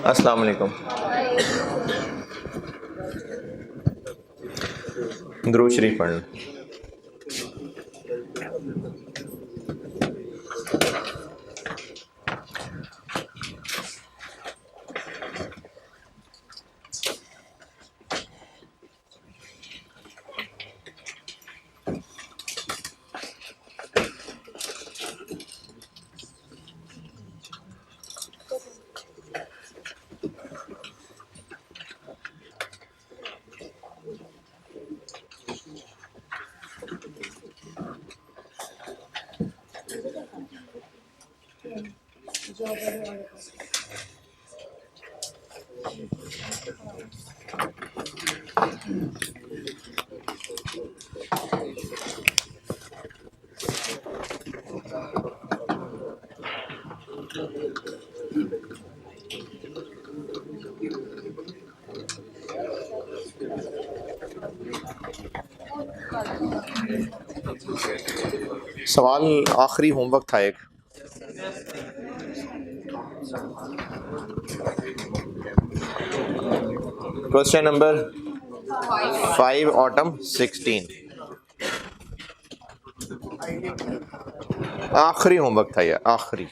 अस्सलाम वालेकुम। दुरूद शरीफ पढ़ लो। सवाल आखिरी होमवर्क था एक। क्वेश्चन नंबर 5 ऑटम 16 आखिरी होमवर्क था ये, आखिरी।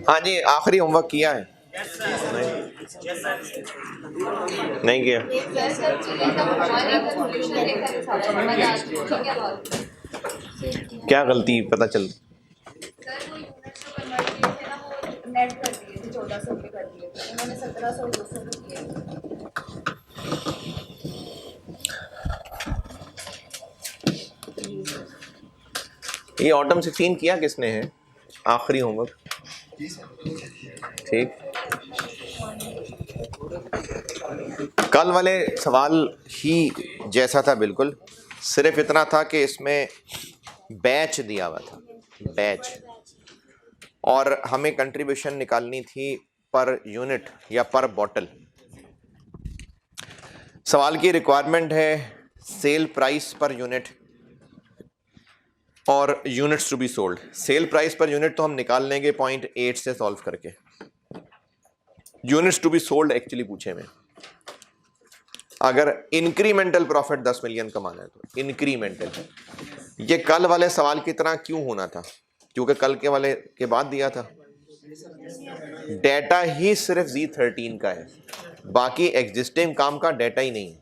हाँ जी, आखिरी होमवर्क किया है? नहीं किया। क्या गलती पता चल? नेट कर दिए थे 1400 रुपये कर दिए थे, उन्होंने 1700 200 रुपये किए। ये ऑटम 16 किया किसने है? आखिरी होमवर्क। ठीक, कल वाले सवाल ही जैसा था बिल्कुल, सिर्फ इतना था कि इसमें बैच दिया हुआ था, बैच, और हमें कंट्रीब्यूशन निकालनी थी पर यूनिट या पर बॉटल। सवाल की रिक्वायरमेंट है सेल प्राइस पर यूनिट और units to be sold. Sale price per unit तो हम निकाल लेंगे 0.8 से सॉल्व करके। Units to be sold actually पूछे में, अगर इंक्रीमेंटल प्रॉफिट 10 मिलियन कमाना है तो इंक्रीमेंटल। ये कल वाले सवाल की तरह क्यों होना था? क्योंकि कल के वाले के बाद दिया था। डेटा ही सिर्फ Z13 का है, बाकी एग्जिस्टिंग काम का डेटा ही नहीं है।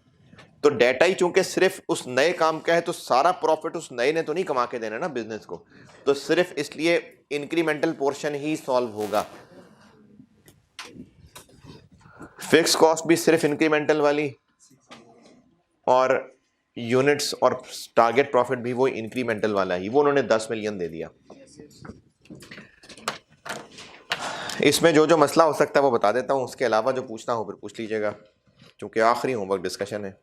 तो डेटा ही चूंकि सिर्फ उस नए काम का है, तो सारा प्रॉफिट उस नए ने तो नहीं कमा के देना ना बिजनेस को, तो सिर्फ इसलिए इंक्रीमेंटल पोर्शन ही सॉल्व होगा। फिक्स कॉस्ट भी सिर्फ इंक्रीमेंटल वाली, और यूनिट्स और टारगेट प्रॉफिट भी वो इंक्रीमेंटल वाला ही, वो उन्होंने 10 मिलियन दे दिया। इसमें जो जो मसला हो सकता है वो बता देता हूँ, उसके अलावा जो पूछना हो फिर पूछ लीजिएगा, क्योंकि आखिरी होमवर्क डिस्कशन है।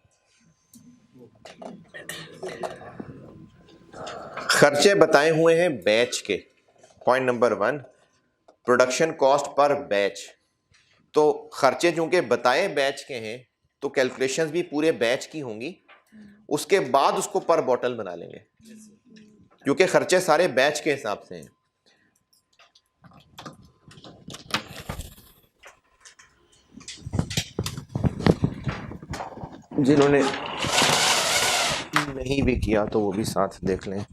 खर्चे बताए हुए हैं बैच के। Point number 1, production cost per batch. तो खर्चे चूंकि बताए बैच के हैं, तो कैलकुलेशंस भी पूरे बैच की होंगी, उसके बाद उसको पर बॉटल बना लेंगे, क्योंकि खर्चे सारे बैच के हिसाब से हैं। जिन्होंने नहीं भी किया तो वो भी साथ देख लें।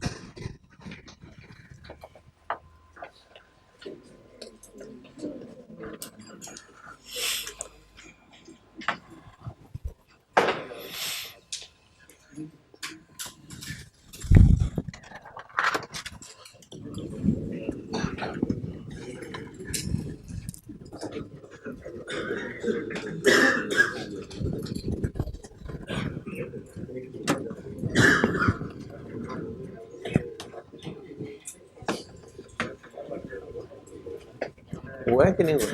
हुआ है कि नहीं हुआ?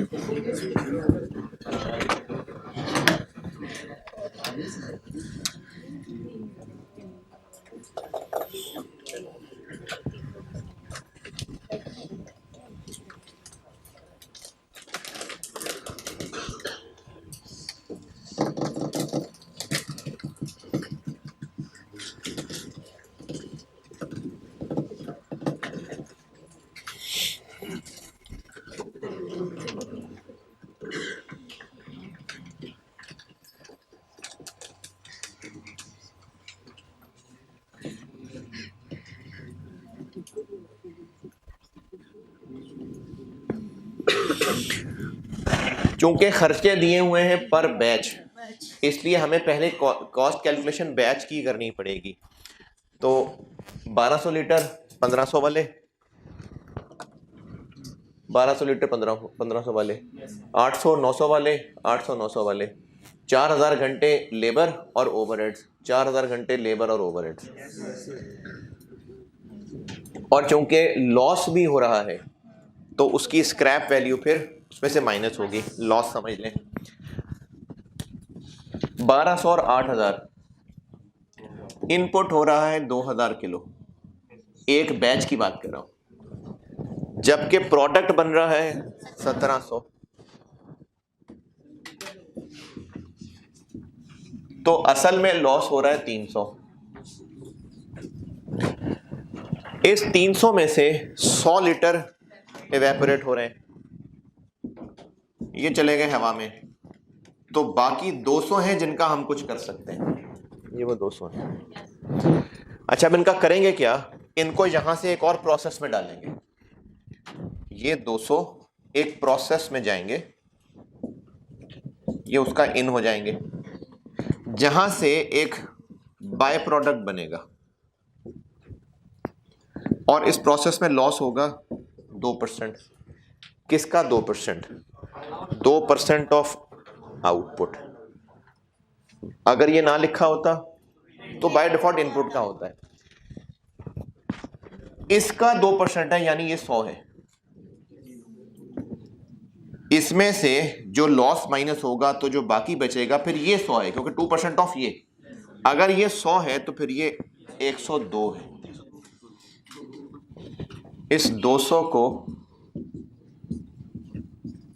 चूंकि खर्चे दिए हुए हैं पर बैच, इसलिए हमें पहले कॉस्ट कैलकुलेशन बैच की करनी पड़ेगी। तो 1200 लीटर 1500 वाले, 1200 लीटर 1500 वाले, 800 900 वाले, 800 900 वाले, 4000 घंटे लेबर और ओवरहेड्स, 4000 घंटे लेबर और ओवरहेड्स। और चूंकि लॉस भी हो रहा है तो उसकी स्क्रैप वैल्यू फिर उसमें से माइनस होगी, लॉस समझ लें। 1200 और 8000, इनपुट हो रहा है 2000 किलो, एक बैच की बात कर रहा हूं, जबकि प्रोडक्ट बन रहा है 1700। तो असल में लॉस हो रहा है 300। इस 300 में से 100 लीटर इवेपोरेट हो रहे हैं, ये चले गए हवा में, तो बाकी 200 हैं जिनका हम कुछ कर सकते हैं। ये वो 200 हैं। अच्छा, अब इनका करेंगे क्या? इनको यहां से एक और प्रोसेस में डालेंगे। ये 200 एक प्रोसेस में जाएंगे, ये उसका इन हो जाएंगे, जहां से एक बाय प्रोडक्ट बनेगा और इस प्रोसेस में लॉस होगा 2%। किसका 2%? 2% ऑफ आउटपुट। अगर ये ना लिखा होता तो बाय डिफॉल्ट इनपुट का होता है, इसका 2% है, यानी ये 100 है। इसमें से जो लॉस माइनस होगा तो जो बाकी बचेगा फिर ये 100 है, क्योंकि 2% ऑफ ये, अगर ये 100 है तो फिर ये 102 है। इस 200 को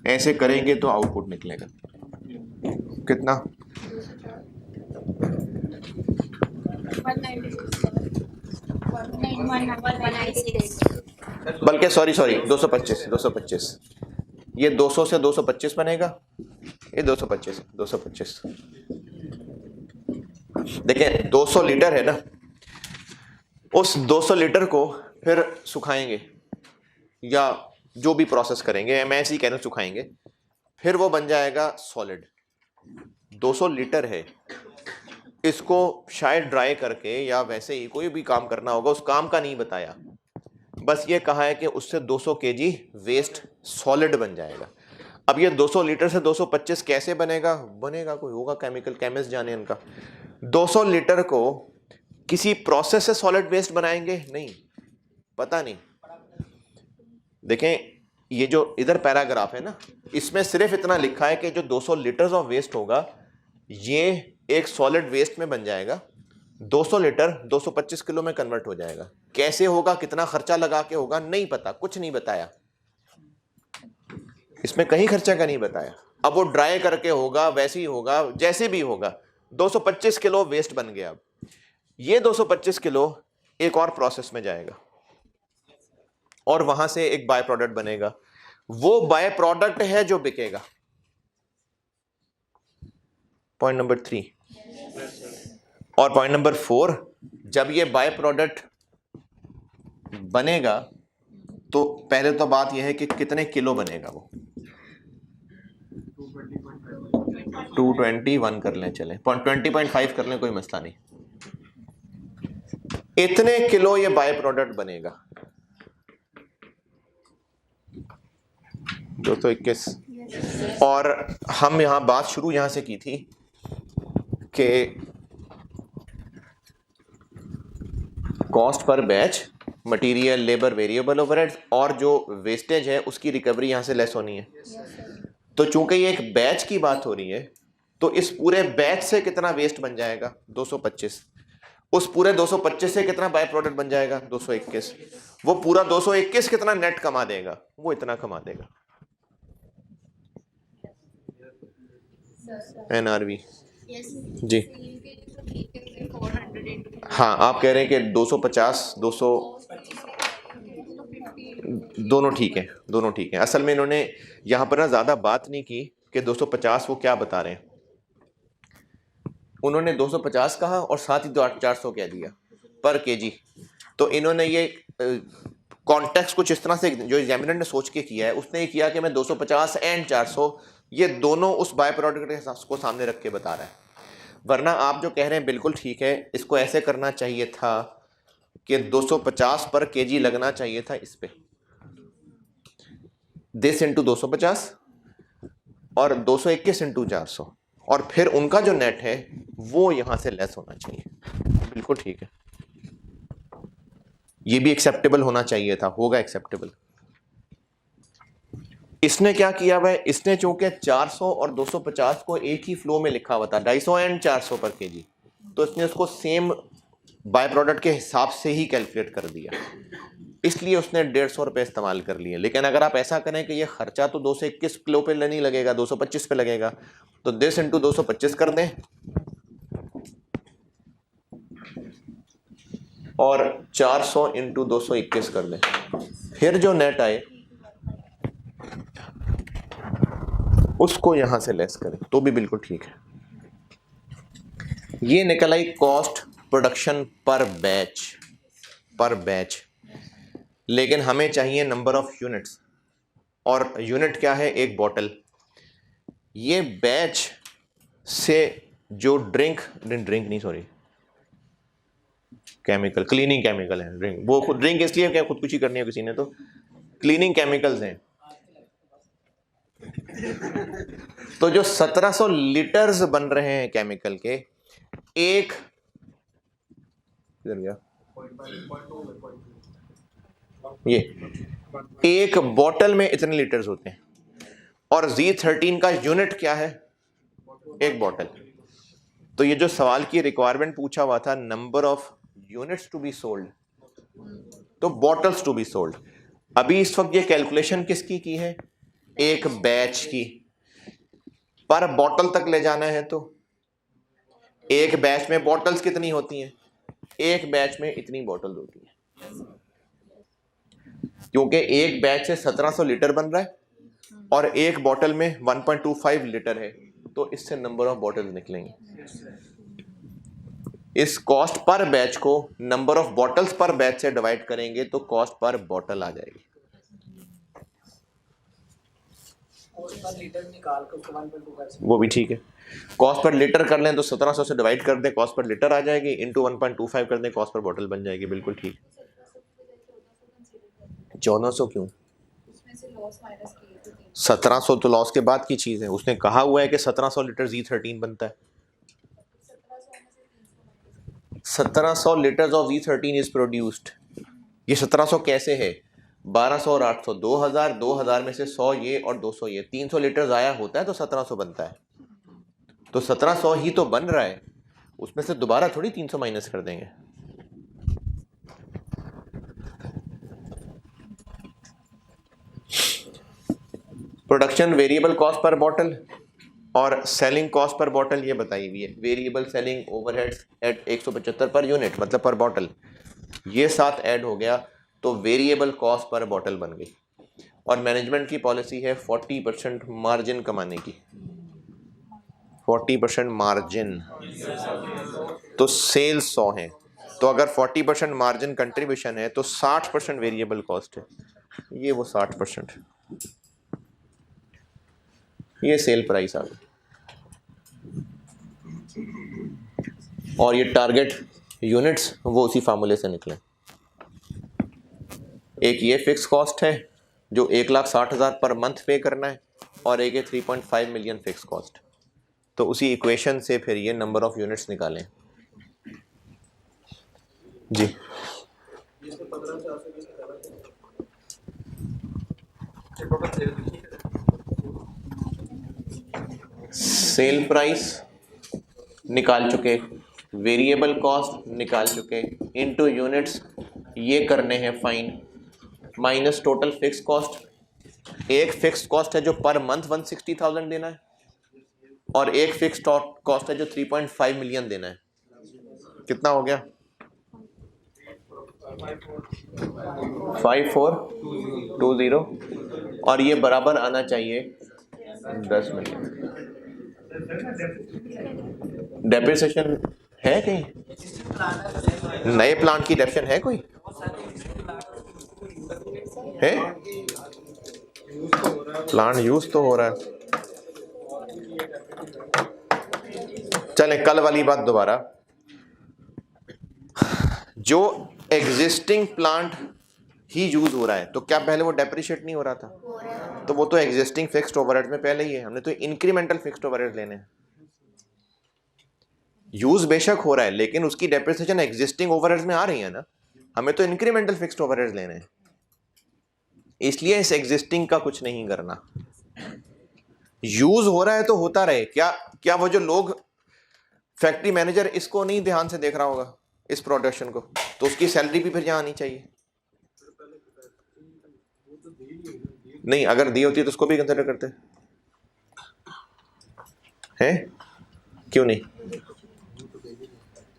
ऐसे करेंगे तो आउटपुट निकलेगा कितना? 196, बल्कि सॉरी 225। ये 200 से 225 बनेगा, ये 225। देखिए 200 लीटर है ना, उस 200 लीटर को फिर सुखाएंगे या जो भी प्रोसेस करेंगे, मैं ऐसे ही कहना सुखाएंगे, फिर वो बन जाएगा सॉलिड। 200 लीटर है, इसको शायद ड्राई करके या वैसे ही कोई भी काम करना होगा, उस काम का नहीं बताया, बस ये कहा है कि उससे 200 केजी वेस्ट सॉलिड बन जाएगा। अब ये 200 लीटर से 225 कैसे बनेगा? कोई होगा केमिकल केमिस्ट जाने इनका। 200 लीटर को किसी प्रोसेस से सॉलिड वेस्ट बनाएंगे? नहीं, पता नहीं। देखें ये जो इधर पैराग्राफ है ना, इसमें सिर्फ इतना लिखा है कि जो 200 लीटर ऑफ वेस्ट होगा ये एक सॉलिड वेस्ट में बन जाएगा, 200 लीटर 225 किलो में कन्वर्ट हो जाएगा। कैसे होगा, कितना खर्चा लगा के होगा, नहीं पता, कुछ नहीं बताया, इसमें कहीं खर्चा का नहीं बताया। अब वो ड्राई करके होगा, वैसे ही होगा, जैसे भी होगा, 225 किलो वेस्ट बन गया। अब ये 225 किलो एक और प्रोसेस में जाएगा और वहां से एक बाय प्रोडक्ट बनेगा, वो बाय प्रोडक्ट है जो बिकेगा। पॉइंट नंबर 3 और पॉइंट नंबर 4, जब ये बाय प्रोडक्ट बनेगा तो पहले तो बात यह है कि कितने किलो बनेगा। वो 221 कर लें, चलें 20.5 कर लें, कोई मसला नहीं। इतने किलो ये बाय प्रोडक्ट बनेगा। 221। और हम यहां बात शुरू यहां से की थी कि cost per batch material, labour, variable overheads, और जो वेस्टेज है उसकी रिकवरी यहाँ से लेस होनी है। तो चूंकि ये एक बैच की बात हो रही है तो इस पूरे बैच से कितना वेस्ट बन जाएगा? 225। उस पूरे 225 से कितना बाय प्रोडक्ट बन जाएगा? 221। वो पूरा 221 कितना नेट कमा देगा? वो इतना कमा देगा। एनआरवी जी। हाँ, आप कह रहे हैं कि 250 200 दोनों ठीक है, दोनों ठीक है। असल में इन्होंने यहां पर ना ज्यादा बात नहीं की कि 250 वो क्या बता रहे हैं। उन्होंने 250 कहा और साथ ही 400 कह दिया पर केजी। तो इन्होंने ये कॉन्टेक्स्ट कुछ इस तरह से, जो एग्जामिनर ने सोच के किया है, उसने ये किया कि मैं 250 एंड 400 ये दोनों उस बाय प्रोडक्ट के हिसाब को सामने रख के बता रहा है। वरना आप जो कह रहे हैं बिल्कुल ठीक है, इसको ऐसे करना चाहिए था कि 250 पर केजी लगना चाहिए था इस पे, दिस इंटू 250 और 221 इंटू 400, और फिर उनका जो नेट है वो यहां से लेस होना चाहिए। बिल्कुल ठीक है, ये भी एक्सेप्टेबल होना चाहिए था, होगा एक्सेप्टेबल। इसने क्या किया हुआ है, इसने चूंकि 400 और 250 को एक ही फ्लो में लिखा हुआ था, 250 एंड 400 पर केजी, तो इसने उसको सेम बाय प्रोडक्ट के हिसाब से ही कैलकुलेट कर दिया, इसलिए उसने 150 रुपये इस्तेमाल कर लिए। लेकिन अगर आप ऐसा करें कि ये खर्चा तो 221 किलो पे नहीं लगेगा, 225 पे लगेगा, तो 10 इंटू 225 कर दें और 400 इंटू 221 कर दें, फिर जो नेट आए उसको यहां से लेस करें तो भी बिल्कुल ठीक है। ये निकल आई कॉस्ट प्रोडक्शन पर बैच। लेकिन हमें चाहिए नंबर ऑफ यूनिट्स, और यूनिट क्या है? एक बॉटल। ये बैच से जो केमिकल, क्लीनिंग केमिकल है, ड्रिंक, वो खुद ड्रिंक इसलिए क्या खुदकुशी करनी है किसी ने, तो क्लीनिंग केमिकल्स हैं। तो जो 1700 लीटर्स बन रहे हैं केमिकल के, एक ये एक बॉटल में इतने लीटर्स होते हैं, और Z13 का यूनिट क्या है? एक बॉटल। तो ये जो सवाल की रिक्वायरमेंट पूछा हुआ था, number of units to be sold, तो बॉटल्स टू बी सोल्ड। अभी इस वक्त ये कैलकुलेशन किसकी की है? एक बैच की। पर बॉटल तक ले जाना है तो एक बैच में बॉटल्स कितनी होती हैं? एक बैच में इतनी बॉटल्स होती हैं, क्योंकि एक बैच से 1700 लीटर बन रहा है और एक बॉटल में 1.25 लीटर है, तो इससे नंबर ऑफ बॉटल्स निकलेंगे। इस कॉस्ट पर बैच को number of bottles per batch से डिवाइड करेंगे तो कॉस्ट पर बॉटल आ जाएगी। वो भी ठीक है, कॉस्ट पर लीटर कर लें तो 1700 से डिवाइड कर दें, कॉस्ट पर लीटर आ जाएगी, इंटू 1.25 कर दें, कॉस्ट पर बॉटल बन जाएगी। बिल्कुल ठीक। 1400 क्यों? 1700 तो लॉस के बाद की चीज है, उसने कहा हुआ है कि 1700 लीटर Z13 बनता है। 1700 litres of Z13 is produced. ये 1700 कैसे है? 1200 और 800, 2000, 2000 में से 100 ये और 200 ये, 300 लीटर आया होता है तो 1700 बनता है। तो 1700 ही तो बन रहा है, उसमें से दोबारा थोड़ी 300 माइनस कर देंगे। Production variable cost per bottle और सेलिंग कॉस्ट पर बॉटल ये बताई हुई है। Variable selling overheads eight 175 per unit, मतलब पर बॉटल, ये साथ ऐड हो गया तो वेरिएबल कॉस्ट पर बॉटल बन गई। और मैनेजमेंट की पॉलिसी है 40% मार्जिन कमाने की, 40% मार्जिन। तो सेल्स 100 है, तो अगर 40% मार्जिन कंट्रीब्यूशन है तो 60% वेरिएबल कॉस्ट है, ये वो 60%, ये सेल प्राइस आ गई। और ये टारगेट यूनिट्स वो उसी फार्मूले से निकले। एक ये फिक्स कॉस्ट है जो 1,60,000 पर मंथ पे करना है, और एक है 3.5 मिलियन फिक्स कॉस्ट। तो उसी इक्वेशन से फिर ये नंबर ऑफ यूनिट्स निकालें जी। सेल प्राइस निकाल चुके, वेरिएबल कॉस्ट निकाल चुके, इनटू यूनिट्स ये करने हैं fine, minus total fix cost. एक फिक्स कॉस्ट है जो पर मंथ 160,000 देना है, और एक फिक्स कॉस्ट है जो 3.5 मिलियन देना है। कितना हो गया? 5420, और ये बराबर आना चाहिए 10 मिलियन। डेप्रिसिएशन है कहीं? नए प्लांट की डेप्रिसिएशन है कोई? है? प्लांट यूज तो हो रहा है। चले कल वाली बात दोबारा, जो एग्जिस्टिंग प्लांट ही यूज हो रहा है तो क्या पहले वो डेप्रिशिएट नहीं हो रहा था? तो वो तो एग्जिस्टिंग फिक्स्ड ओवरहेड्स में पहले ही है, हमने तो इंक्रीमेंटल फिक्स्ड ओवरहेड्स लेने हैं। यूज बेशक हो रहा है लेकिन उसकी डेप्रिसिएशन एग्जिस्टिंग ओवरहेड्स में आ रही है ना, हमें तो इंक्रीमेंटल फिक्स्ड ओवरहेड्स लेने हैं, इसलिए इस एग्जिस्टिंग का कुछ नहीं करना। यूज हो रहा है तो होता रहे। क्या वो जो लोग फैक्ट्री मैनेजर इसको नहीं ध्यान से देख रहा होगा इस प्रोडक्शन को, तो उसकी सैलरी भी फिर यहाँ आनी चाहिए। नहीं, अगर दी होती तो उसको भी कंसिडर करते हैं। क्यों नहीं?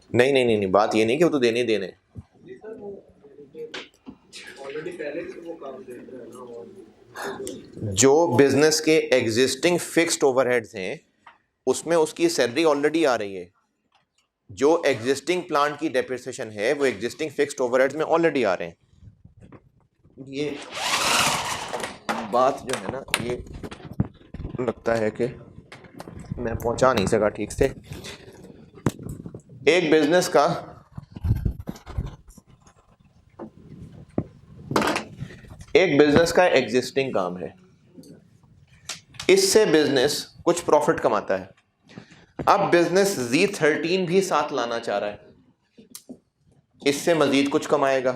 नहीं, बात ये नहीं कि वो तो देने देने। जो बिजनेस के एग्जिस्टिंग फिक्स्ड ओवरहेड्स हैं उसमें उसकी सैलरी ऑलरेडी आ रही है। जो एग्जिस्टिंग प्लांट की डेप्रिसिएशन है वो एग्जिस्टिंग फिक्स्ड ओवरहेड्स में ऑलरेडी आ रहे हैं। ये बात जो है ना, ये लगता है कि मैं पहुंचा नहीं सका ठीक से। एक बिजनेस का एग्जिस्टिंग काम है, इससे बिजनेस कुछ प्रॉफिट कमाता है। अब बिजनेस Z13 भी साथ लाना चाह रहा है, इससे मजीद कुछ कमाएगा,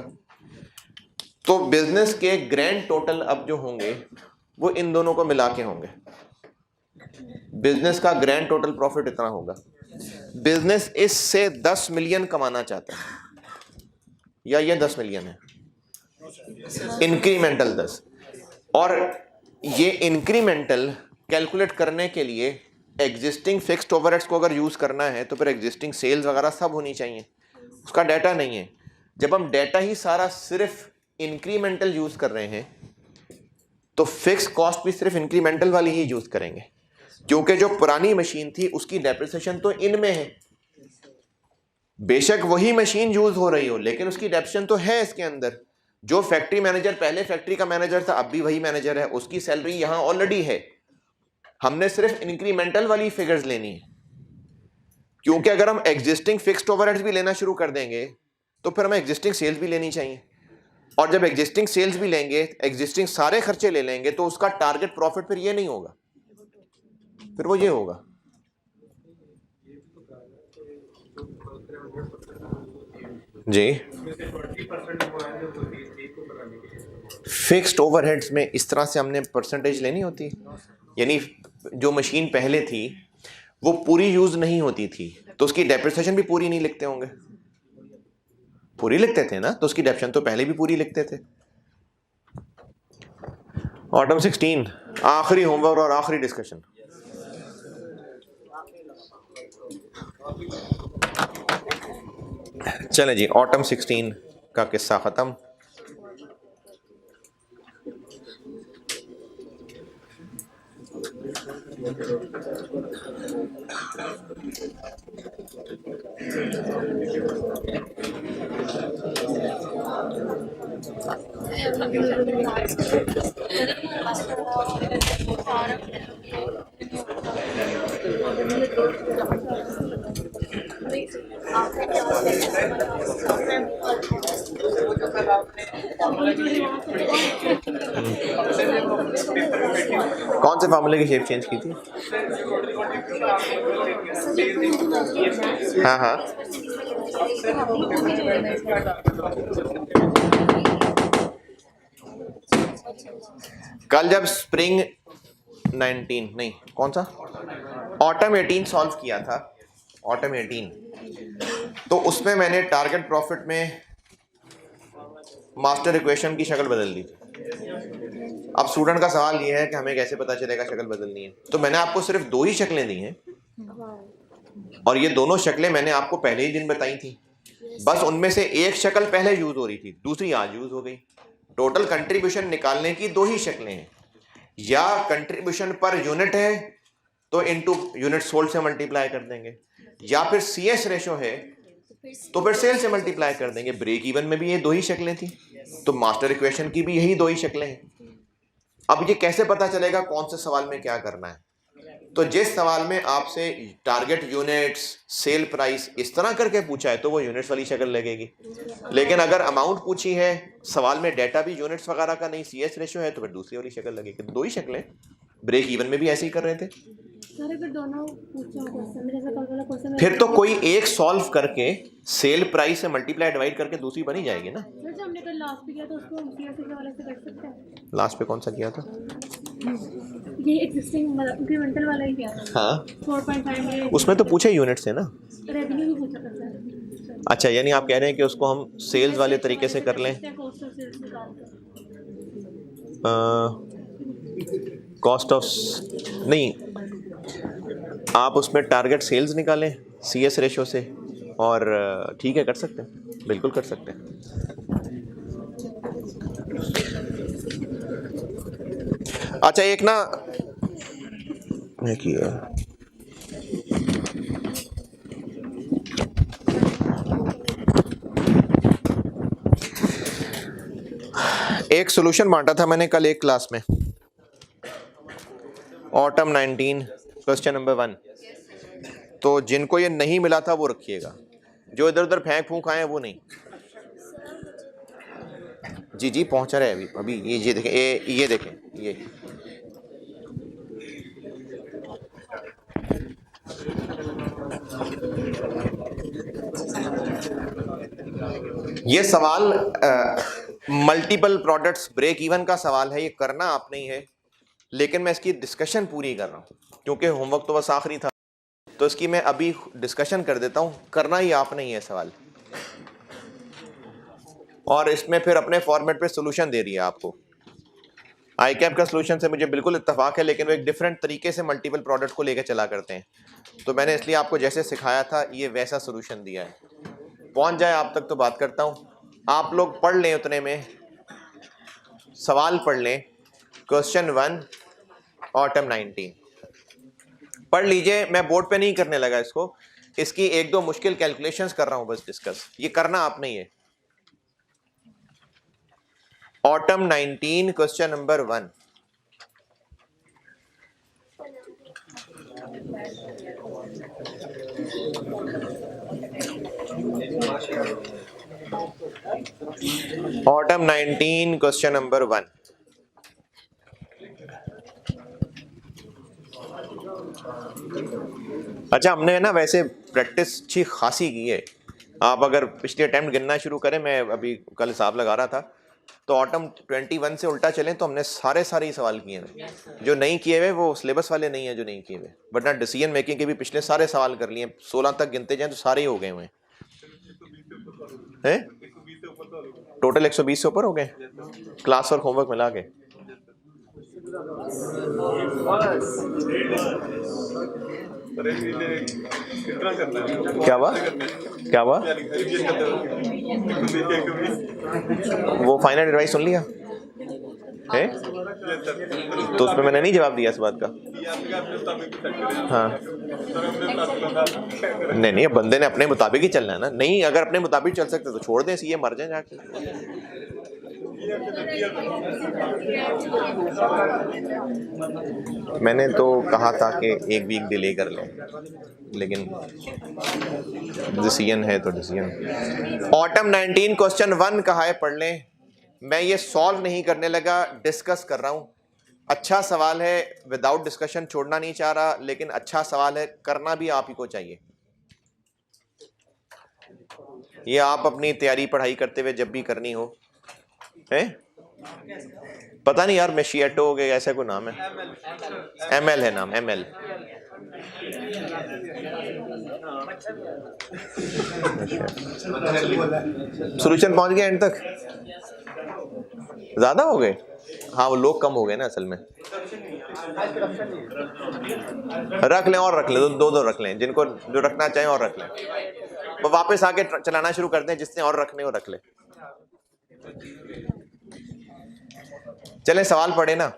तो बिजनेस के ग्रैंड टोटल अब जो होंगे वो इन दोनों को मिला के होंगे। बिजनेस का ग्रैंड टोटल प्रॉफिट इतना होगा। बिजनेस इससे 10 मिलियन कमाना चाहता है, या ये 10 मिलियन है इंक्रीमेंटल 10, और ये इंक्रीमेंटल कैलकुलेट करने के लिए एग्जिस्टिंग फिक्स्ड ओवरहेड्स को अगर यूज करना है तो फिर एग्जिस्टिंग सेल्स वगैरह सब होनी चाहिए। उसका डाटा नहीं है। जब हम डाटा ही सारा सिर्फ इंक्रीमेंटल यूज कर रहे हैं तो फिक्स कॉस्ट भी सिर्फ इंक्रीमेंटल वाली ही यूज करेंगे, क्योंकि जो पुरानी मशीन थी उसकी डेप्रिसिएशन तो इनमें है। बेशक वही मशीन यूज हो रही हो लेकिन उसकी डेप्रिसिएशन तो है इसके अंदर। जो फैक्ट्री मैनेजर पहले फैक्ट्री का मैनेजर था, अब भी वही मैनेजर है, उसकी सैलरी यहां ऑलरेडी है। हमने सिर्फ इंक्रीमेंटल वाली फिगर्स लेनी है, क्योंकि अगर हम एग्जिस्टिंग फिक्स्ड ओवरहेड्स भी लेना शुरू कर देंगे तो फिर हमें एग्जिस्टिंग सेल्स भी लेनी चाहिए, और जब एग्जिस्टिंग सेल्स भी लेंगे, एग्जिस्टिंग सारे खर्चे ले लेंगे, तो उसका टारगेट प्रॉफिट फिर ये नहीं होगा, फिर वो ये होगा। जी, फिक्स्ड ओवरहेड्स में इस तरह से हमने परसेंटेज लेनी होती, यानी जो मशीन पहले थी वो पूरी यूज नहीं होती थी तो उसकी डेप्रिसिएशन भी पूरी नहीं लिखते होंगे। पूरी लिखते थे ना, तो उसकी डेप्रिसिएशन तो पहले भी पूरी लिखते थे। ऑटम 16 आखिरी होमवर्क और आखिरी डिस्कशन। चले जी, ऑटम 16 का किस्सा खत्म। कौन से फार्मूले की शेप चेंज की थी? हाँ हाँ, कल जब स्प्रिंग 19 नहीं कौन सा ऑटम 18 सॉल्व किया था, ऑटम 18, तो उसमें मैंने टारगेट प्रॉफिट में मास्टर इक्वेशन की शक्ल बदल दी। अब स्टूडेंट का सवाल ये है कि हमें कैसे पता चलेगा शक्ल बदलनी है, तो मैंने आपको सिर्फ 2 ही शक्लें दी हैं और ये दोनों शक्लें मैंने आपको पहले ही दिन बताई थी। बस उनमें से एक शक्ल पहले यूज हो रही थी, दूसरी आज यूज हो गई। टोटल कंट्रीब्यूशन निकालने की 2 ही शक्लें हैं, या कंट्रीब्यूशन पर यूनिट है तो इनटू यूनिट सोल्ड से मल्टीप्लाई कर देंगे, या फिर CS रेशो है तो फिर सेल से मल्टीप्लाई कर देंगे। ब्रेक इवन में भी ये 2 ही शक्लें थी, तो मास्टर इक्वेशन की भी यही 2 ही शक्लें हैं। अब ये कैसे पता चलेगा कौन से सवाल में क्या करना है? तो जिस सवाल में आपसे टारगेट यूनिट्स, सेल प्राइस इस तरह करके पूछा है तो वो यूनिट्स वाली शक्ल लगेगी, लेकिन अगर अमाउंट पूछी है, सवाल में डेटा भी यूनिट्स वगैरह का नहीं, CS रेशो है, तो फिर दूसरी वाली शक्ल लगेगी। 2 ही शक्लें। ब्रेक इवन में भी ऐसे ही कर रहे थे। फिर तो कोई एक सॉल्व करके सेल प्राइस से मल्टीप्लाई डिवाइड करके दूसरी बनी जाएगी ना। हमने कल लास्ट पे किया तो उसको CS के वाले से कर सकते हैं। लास्ट पे कौन सा किया था? ये एग्जिस्टिंग इंक्रीमेंटल वाला ही किया था। हाँ 4.5 उसमें तो पूछे यूनिट से ना, रेवेन्यू भी पूछा था। अच्छा, यानी आप कह रहे हैं कि उसको हम सेल्स वाले तरीके से कर लें, कॉस्ट ऑफ नहीं, आप उसमें टारगेट सेल्स निकालें CS रेशो से, और ठीक है कर सकते हैं, बिल्कुल कर सकते हैं। अच्छा एक ना देखिए, एक सॉल्यूशन बांटा था मैंने कल एक क्लास में, ऑटम 19 क्वेश्चन नंबर 1। तो जिनको ये नहीं मिला था वो रखिएगा, जो इधर उधर फेंक फूंक आए वो नहीं। जी जी पहुंचा रहे अभी अभी ये देखें, ये देखें, ये सवाल मल्टीपल प्रोडक्ट्स ब्रेक इवन का सवाल है, ये करना आप नहीं है, लेकिन मैं इसकी डिस्कशन पूरी कर रहा हूँ क्योंकि होमवर्क तो बस आखिरी था, तो इसकी मैं अभी डिस्कशन कर देता हूँ। करना ही आप नहीं है सवाल, और इसमें फिर अपने फॉर्मेट पे सॉल्यूशन दे दिया आपको। आई कैप का सॉल्यूशन से मुझे बिल्कुल इत्तेफाक है, लेकिन वो एक डिफरेंट तरीके से मल्टीपल प्रोडक्ट को लेकर चला करते हैं, तो मैंने इसलिए आपको जैसे सिखाया था ये वैसा सॉल्यूशन दिया है। पहुंच जाए आप तक तो बात करता हूँ, आप लोग पढ़ लें, उतने में सवाल पढ़ लें। क्वेश्चन 1 ऑटम 19 पढ़ लीजिए, मैं बोर्ड पे नहीं करने लगा इसको, इसकी 1-2 मुश्किल कैलकुलेशंस कर रहा हूं बस डिस्कस, ये करना आप नहीं है। Autumn 19 question number 1। Autumn 19 question number 1। अच्छा, हमने ना वैसे प्रैक्टिस अच्छी खासी की है। आप अगर पिछले अटेम्प्ट गिनना शुरू करें, मैं अभी कल हिसाब लगा रहा था, तो ऑटम 21 से उल्टा चलें तो हमने सारे ही सवाल किए हैं। जो नहीं किए हुए वो सिलेबस वाले नहीं है जो नहीं किए हुए, वरना डिसीजन मेकिंग के भी पिछले सारे सवाल कर लिए। 16 तक गिनते जाएं तो सारे ही हो गए हुए हैं। टोटल 120 से ऊपर हो गए क्लास और होमवर्क मिला के। क्या हुआ क्या हुआ? वो फाइनल एडवाइस सुन लिया है, तो उसमें मैंने नहीं जवाब दिया इस बात का। हाँ नहीं, अब बंदे ने अपने मुताबिक ही चलना है ना। नहीं, अगर अपने मुताबिक चल सकते तो छोड़ दें, सीए मर जाए जाके। मैंने तो कहा था कि 1 वीक डिले कर लें, लेकिन डिसीजन है तो डिसीजन। ऑटम 19 क्वेश्चन 1 कहा है, पढ़ लें। मैं ये सॉल्व नहीं करने लगा, डिस्कस कर रहा हूं। अच्छा सवाल है, विदाउट डिस्कशन छोड़ना नहीं चाह रहा, लेकिन अच्छा सवाल है, करना भी आप ही को चाहिए। ये आप अपनी तैयारी पढ़ाई करते हुए जब भी करनी हो है, पता नहीं यार, मेशिएटो हो गया, ऐसा कोई नाम है, ML है नाम, ML। सोल्यूशन पहुंच गया एंड तक? ज्यादा हो गए? हाँ वो लोग कम हो गए ना असल में। रख लें और रख लें, दो रख लें, जिनको जो रखना चाहें और रख लें, वो वापस आके चलाना शुरू कर दें, जिसने और रखने हो रख ले। चले सवाल पढ़े ना।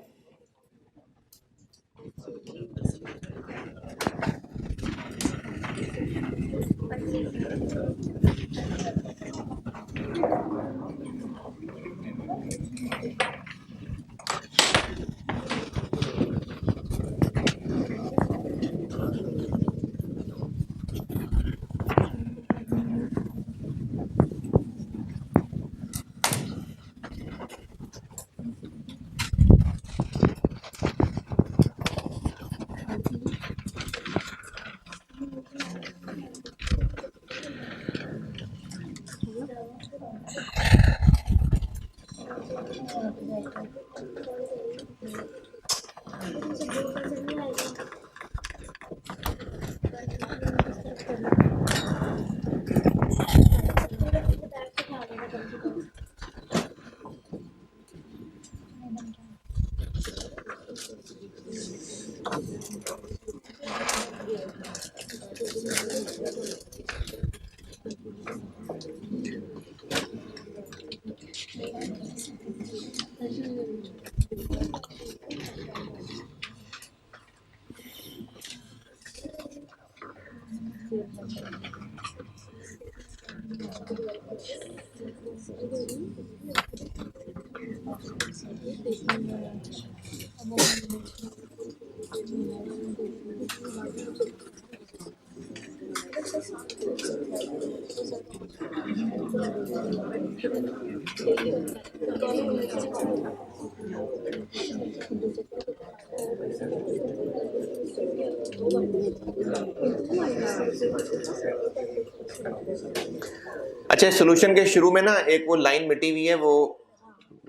अच्छा, सॉल्यूशन के शुरू में ना एक वो लाइन मिटी हुई है, वो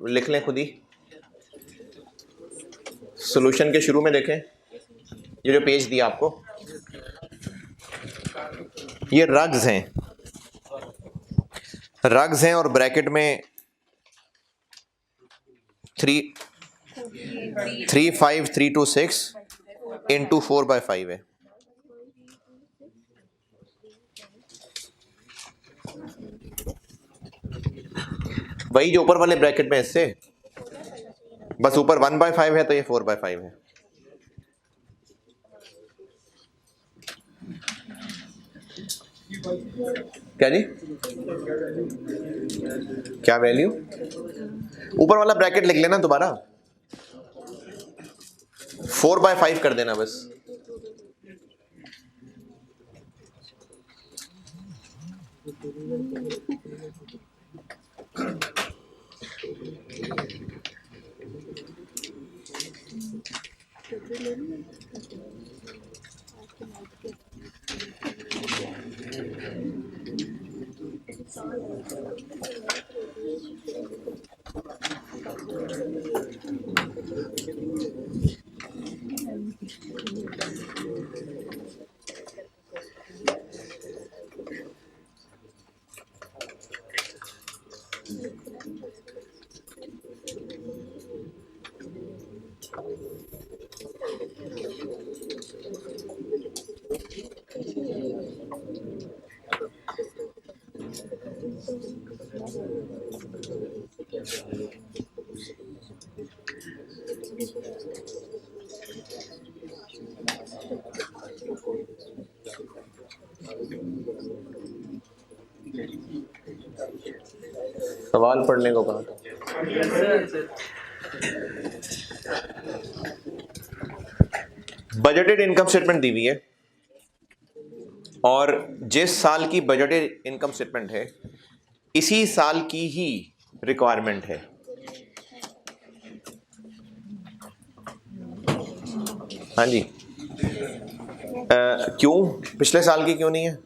लिख लें खुद ही। सॉल्यूशन के शुरू में देखें, ये जो पेज दिया आपको, ये रग्स हैं और ब्रैकेट में 35326 इंटू 4/5 है। वही जो ऊपर वाले ब्रैकेट में, इससे बस ऊपर 1/5 है तो ये 4/5 है। क्या जी, क्या वैल्यू? ऊपर वाला ब्रैकेट लिख लेना दोबारा, 4/5 कर देना बस। सवाल पढ़ने को कहा था। बजटेड इनकम स्टेटमेंट दी हुई है और जिस साल की बजटेड इनकम स्टेटमेंट है इसी साल की ही रिक्वायरमेंट है। हाँ जी, क्यों पिछले साल की क्यों नहीं है?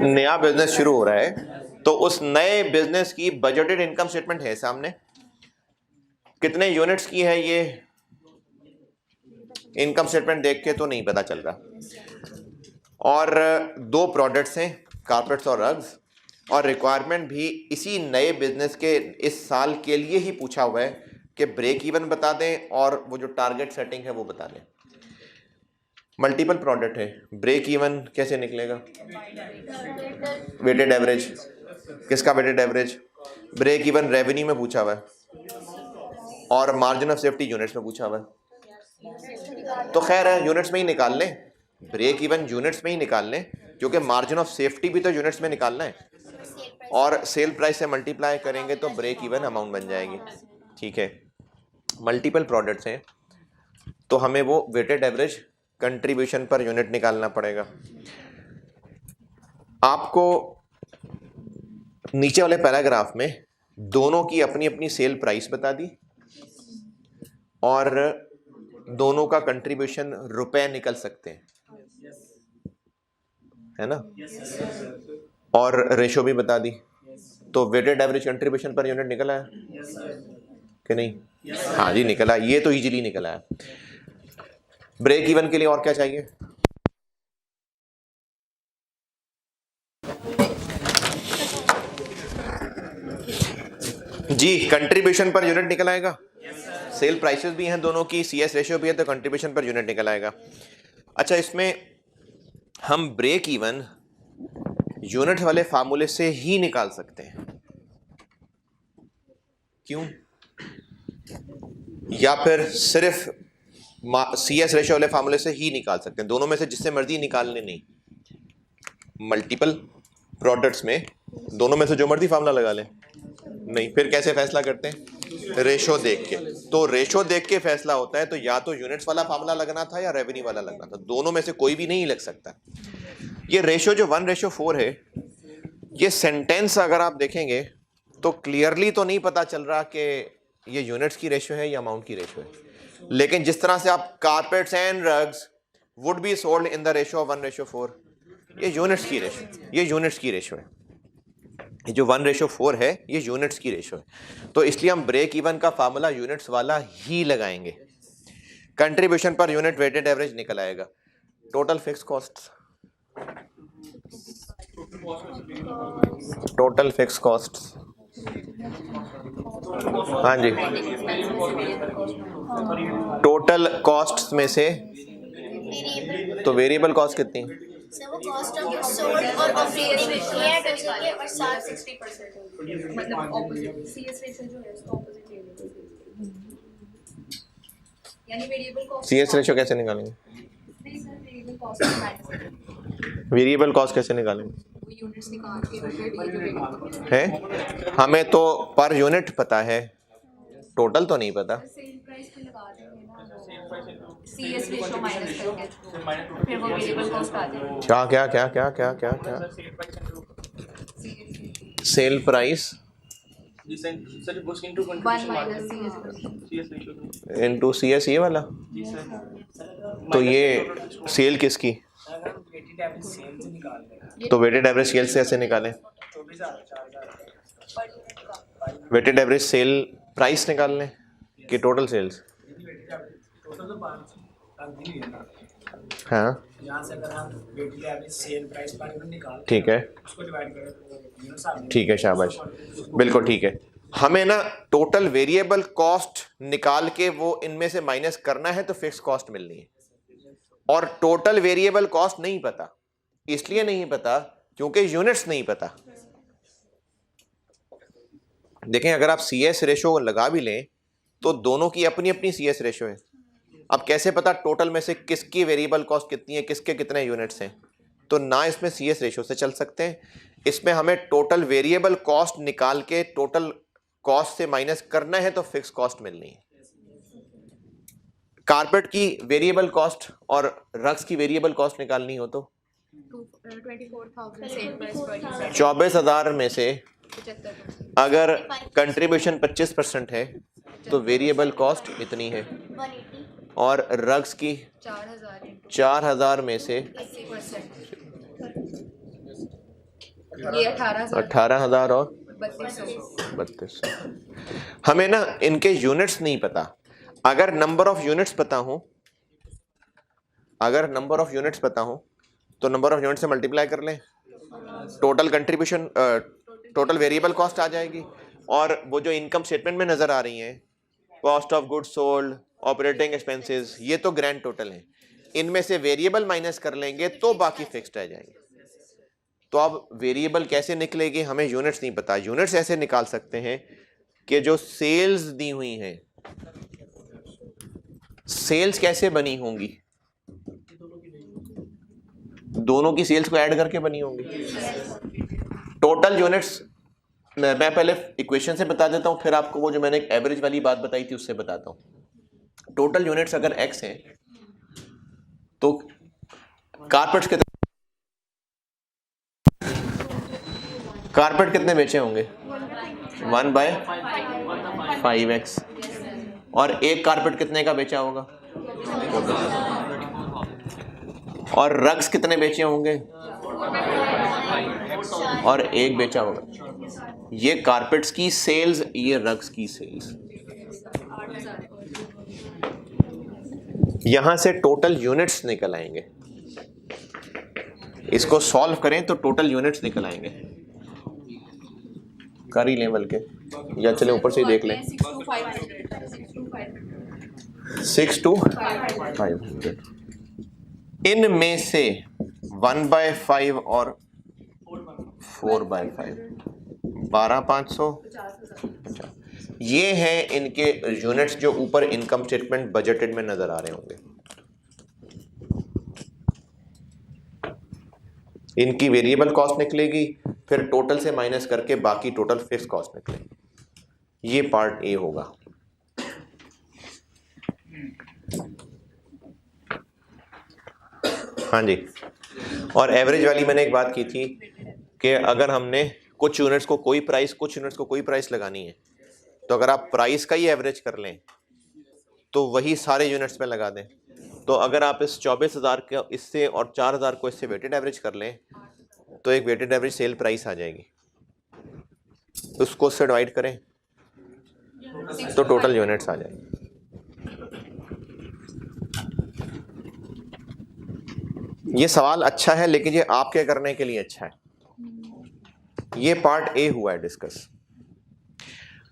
नया बिजनेस शुरू हो रहा है तो उस नए बिजनेस की बजटेड इनकम स्टेटमेंट है सामने, कितने यूनिट्स की है ये इनकम स्टेटमेंट देख के तो नहीं पता चल रहा, और दो प्रोडक्ट्स हैं कारपेट्स और रग्स, और रिक्वायरमेंट भी इसी नए बिजनेस के इस साल के लिए ही पूछा हुआ है कि ब्रेक इवन बता दें और वो जो टारगेट सेटिंग है वो बता दें। मल्टीपल प्रोडक्ट है, ब्रेक इवन कैसे निकलेगा? वेटेड एवरेज, किसका weighted average? Break even revenue में पूछा हुआ है और मार्जिन ऑफ सेफ्टी यूनिट्स में पूछा हुआ है, तो खैर है यूनिट्स में ही निकाल लें, ब्रेक इवन यूनिट्स में ही निकाल लें, क्योंकि मार्जिन ऑफ सेफ्टी भी तो यूनिट्स में निकालना है, और सेल प्राइस से मल्टीप्लाई करेंगे तो ब्रेक इवन अमाउंट बन जाएगी। ठीक है, मल्टीपल प्रोडक्ट्स हैं तो हमें वो weighted average contribution per unit निकालना पड़ेगा। आपको नीचे वाले पैराग्राफ में दोनों की अपनी अपनी सेल प्राइस बता दी और दोनों का कंट्रीब्यूशन रुपए निकल सकते हैं, है ना, और रेशो भी बता दी, तो weighted average contribution per unit निकला है कि नहीं? हाँ जी निकला, ये तो इजीली निकला है। ब्रेक इवन के लिए और क्या चाहिए? जी कंट्रीब्यूशन पर यूनिट निकल आएगा, सेल प्राइसेस भी हैं दोनों की, सीएस रेशियो भी है, तो कंट्रीब्यूशन पर यूनिट निकल आएगा। अच्छा, इसमें हम ब्रेक इवन यूनिट वाले फार्मूले से ही निकाल सकते हैं, क्यों? या फिर सिर्फ सीएस रेशियो वाले फार्मूले से ही निकाल सकते हैं? दोनों में से जिससे मर्जी निकालने नहीं, मल्टीपल प्रोडक्ट्स में दोनों में से जो मर्जी फार्मूला लगा लें, नहीं। फिर कैसे फैसला करते हैं? रेशो देख के, तो रेशो देख के फैसला होता है, तो या तो यूनिट्स वाला फार्मूला लगना था या रेवेन्यू वाला लगना था, दोनों में से कोई भी नहीं लग सकता। ये रेशो जो 1:4 है, ये सेंटेंस अगर आप देखेंगे तो क्लियरली तो नहीं पता चल रहा कि ये यूनिट्स की रेशो है या अमाउंट की रेशो है, लेकिन जिस तरह से आप carpets and rugs would be sold in the ratio of 1:4, ये यूनिट्स की रेशो, ये यूनिट्स की रेशो है, ये जो 1:4 है ये यूनिट्स की रेशो है, तो इसलिए हम ब्रेक इवन का फार्मूला यूनिट्स वाला ही लगाएंगे। Contribution per unit weighted average निकल आएगा। Total fix cost, total fix cost, हाँ जी, टोटल कॉस्ट में से तो वेरिएबल कॉस्ट कितनी? वो कॉस्ट ऑफ गुड्स सोल्ड और ऑपरेटिंग एट होगी और 60% होगी, मतलब ऑपोजिट सीएस रेशियो जो है उसका ऑपोजिट लेंगे, यानी वेरिएबल कॉस्ट। सीएस रेशियो कैसे निकालेंगे? नहीं sir, variable cost minus, variable cost कैसे निकालेंगे? वो यूनिट्स निकाल के वेरिएबल है, हमें तो पर यूनिट पता है, टोटल तो नहीं पता। सेल प्राइस पे लगा देंगे ना, सीएस रेशियो माइनस करके फिर वो वेरिएबल कॉस्ट आ जाएगी। क्या क्या क्या क्या क्या क्या क्या? सेल प्राइस इनटू सीएस, ये वाला, तो ये सेल किसकी? तो वेटेड एवरेज सेल से ऐसे निकालें, वेटेड एवरेज सेल प्राइस निकाल लें कि टोटल सेल्स? हाँ ठीक है, ठीक है, शाबाश, बिल्कुल ठीक है। हमें ना टोटल वेरिएबल कॉस्ट निकाल के वो इनमें से माइनस करना है तो फिक्स कॉस्ट मिलनी है, और टोटल वेरिएबल कॉस्ट नहीं पता, इसलिए नहीं पता क्योंकि यूनिट्स नहीं पता। देखें, अगर आप सीएस रेशो लगा भी लें तो दोनों की अपनी अपनी सीएस रेशो है, अब कैसे पता टोटल में से किसकी वेरिएबल कॉस्ट कितनी है, किसके कितने यूनिट्स हैं? तो ना इसमें सीएस रेशो से चल सकते हैं, इसमें हमें टोटल वेरिएबल कॉस्ट निकाल के टोटल कॉस्ट से माइनस करना है तो फिक्स कॉस्ट मिलनी है। कारपेट की वेरिएबल कॉस्ट और रग्स की वेरिएबल कॉस्ट निकालनी हो तो 24,000 में से अगर कंट्रीब्यूशन 25% है तो वेरिएबल कॉस्ट इतनी है, और रग्स की 4,000 में से ये 18,000 18,000 और 3200। 3200। हमें ना इनके यूनिट्स नहीं पता। अगर नंबर ऑफ यूनिट्स पता हो, तो नंबर ऑफ यूनिट से मल्टीप्लाई कर लें, total contribution, total variable cost आ जाएगी। और वो जो इनकम स्टेटमेंट में नजर आ रही हैं, cost of goods sold, operating expenses, ये तो ग्रैंड टोटल है। इनमें से वेरिएबल माइनस कर लेंगे तो बाकी फिक्स्ड रह जाएंगे। तो अब वेरिएबल कैसे निकलेगी, हमें यूनिट्स नहीं पता। यूनिट्स ऐसे निकाल सकते हैं कि जो सेल्स दी हुई हैं, सेल्स कैसे बनी होंगी, दोनों की सेल्स को ऐड करके बनी होंगी। टोटल यूनिट्स मैं पहले इक्वेशन से बता देता हूं, फिर आपको वो जो मैंने एक एवरेज वाली बात बताई थी उससे बताता हूं। टोटल यूनिट्स अगर x है तो कारपेट कितने बेचे होंगे, 1/5x। और एक कारपेट कितने का बेचा होगा, और रग्स कितने बेचे होंगे, और एक बेचा होगा। ये कारपेट्स की सेल्स, ये रग्स की सेल्स। यहां से टोटल यूनिट्स निकल आएंगे। इसको सॉल्व करें तो टोटल यूनिट्स निकल आएंगे। कर ही लें बल्कि, या चले ऊपर से ही देख लें। 6 to 500। इनमें से 1/5 और 4/5, 12,500। ये हैं इनके यूनिट्स जो ऊपर इनकम स्टेटमेंट बजटेड में नजर आ रहे होंगे। इनकी वेरिएबल कॉस्ट निकलेगी, फिर टोटल से माइनस करके बाकी टोटल फिक्स कॉस्ट निकलेगी। ये पार्ट ए होगा। हाँ जी। और एवरेज वाली मैंने एक बात की थी कि अगर हमने कुछ यूनिट्स को कोई प्राइस लगानी है, तो अगर आप प्राइस का ही एवरेज कर लें तो वही सारे यूनिट्स पे लगा दें। तो अगर आप इस 24,000 के इससे और 4,000 को इससे वेटेड एवरेज कर लें तो एक वेटेड एवरेज सेल प्राइस आ जाएगी। उसको उससे डिवाइड करें तो टोटल यूनिट्स आ जाएंगे। ये सवाल अच्छा है, लेकिन ये आपके करने के लिए अच्छा है। ये पार्ट ए हुआ है डिस्कस।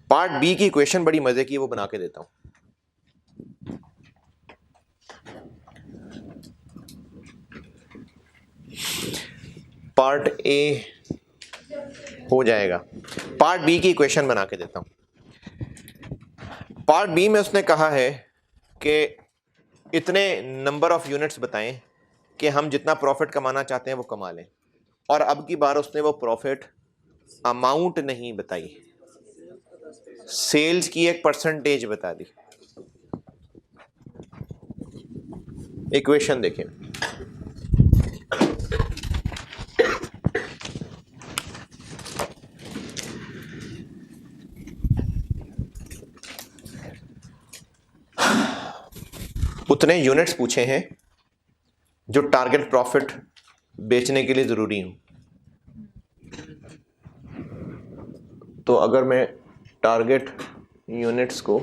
पार्ट बी की इक्वेशन बड़ी मजे की, वो बना के देता हूं। पार्ट ए हो जाएगा, पार्ट बी की इक्वेशन बना के देता हूं। पार्ट बी में उसने कहा है कि इतने नंबर ऑफ यूनिट्स बताएं कि हम जितना प्रॉफिट कमाना चाहते हैं वो कमा लें। और अब की बार उसने वो प्रॉफिट अमाउंट नहीं बताई, सेल्स की एक परसेंटेज बता दी। इक्वेशन देखें, उतने यूनिट्स पूछे हैं जो टारगेट प्रॉफिट बेचने के लिए जरूरी हो। तो अगर मैं टारगेट यूनिट्स को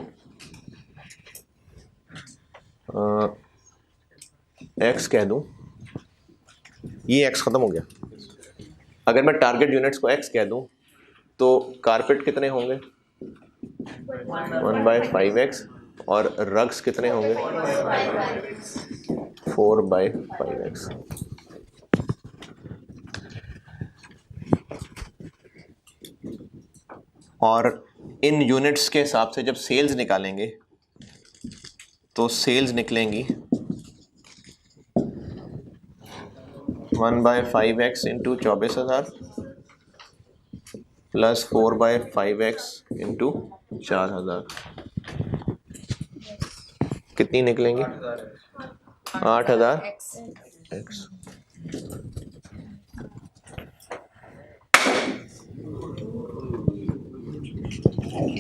एक्स कह दूं, ये एक्स खत्म हो गया। अगर मैं टारगेट यूनिट्स को एक्स कह दूं तो कारपेट कितने होंगे, 1/5x, और रग्स कितने होंगे, 4/5x। और इन यूनिट्स के हिसाब से जब सेल्स निकालेंगे तो सेल्स निकलेंगी 1/5x into 24,000 plus 4/5x into 4,000, कितनी निकलेंगी, 8,000 x।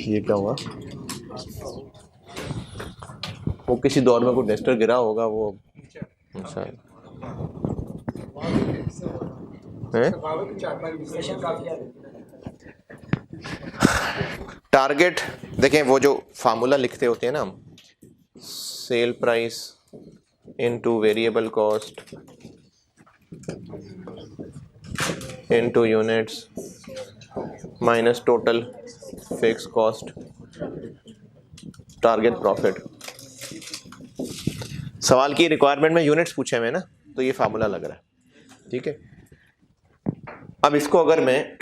ये क्या हुआ, वो किसी दौर में कोई टेस्टर गिरा होगा वो। हैं? टारगेट देखें, वो जो फार्मूला लिखते होते हैं ना हम, sale price into variable cost into units minus total fix cost target profit. सवाल की रिक्वायरमेंट में यूनिट्स पूछे हुए ना, तो ये फार्मूला लग रहा है, ठीक है। अब इसको अगर मैं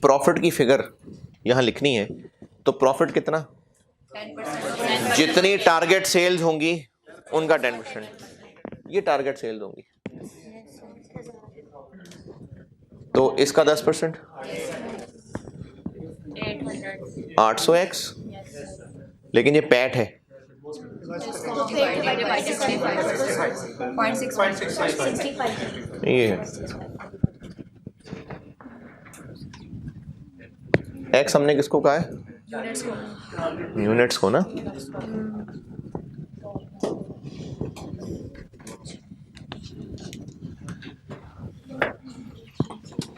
प्रॉफिट की फिगर यहां लिखनी है, तो प्रॉफिट कितना, 10%। जितनी टारगेट सेल्स होंगी उनका 10%, ये टारगेट सेल्स होंगी, तो इसका 10%, 800x, लेकिन ये पैट है, 65 ये है x, हमने किसको कहा है, यूनिट्स को ना।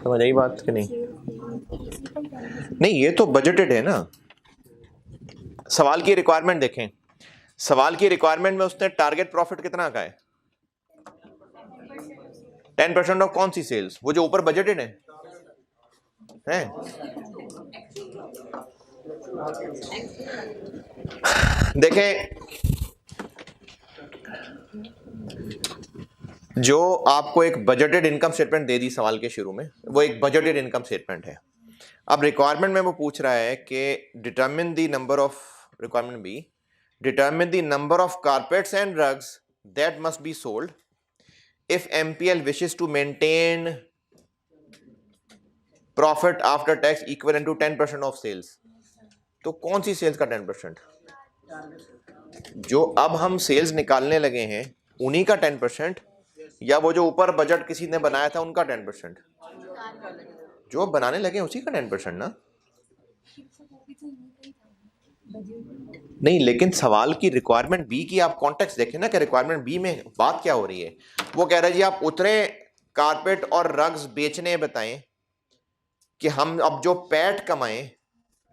समझ आई बात कि नहीं? नहीं, ये तो बजटेड है ना। सवाल की रिक्वायरमेंट देखें, सवाल की रिक्वायरमेंट में उसने टारगेट प्रॉफिट कितना का है, 10% ऑफ कौन सी सेल्स, वो जो ऊपर बजटेड है? देखें, जो आपको एक बजटेड इनकम स्टेटमेंट दे दी सवाल के शुरू में, वो एक बजटेड इनकम स्टेटमेंट है। अब रिक्वायरमेंट में वो पूछ रहा है कि determine the number of, requirement B, determine the number of carpets and rugs that must be sold if MPL wishes to maintain profit after tax equivalent to 10% of sales. तो कौन सी सेल्स का 10%? जो अब हम सेल्स निकालने लगे हैं उन्हीं का 10%, या वो जो ऊपर बजट किसी ने बनाया था उनका 10%? जो बनाने लगे उसी का 10% ना। नहीं, लेकिन सवाल की रिक्वायरमेंट बी की आप कॉन्टेक्स्ट देखें ना, कि रिक्वायरमेंट बी में बात क्या हो रही है। वो कह रहा है जी आप उतरे कारपेट और रग्स बेचने बताएं कि हम अब जो पैट कमाएं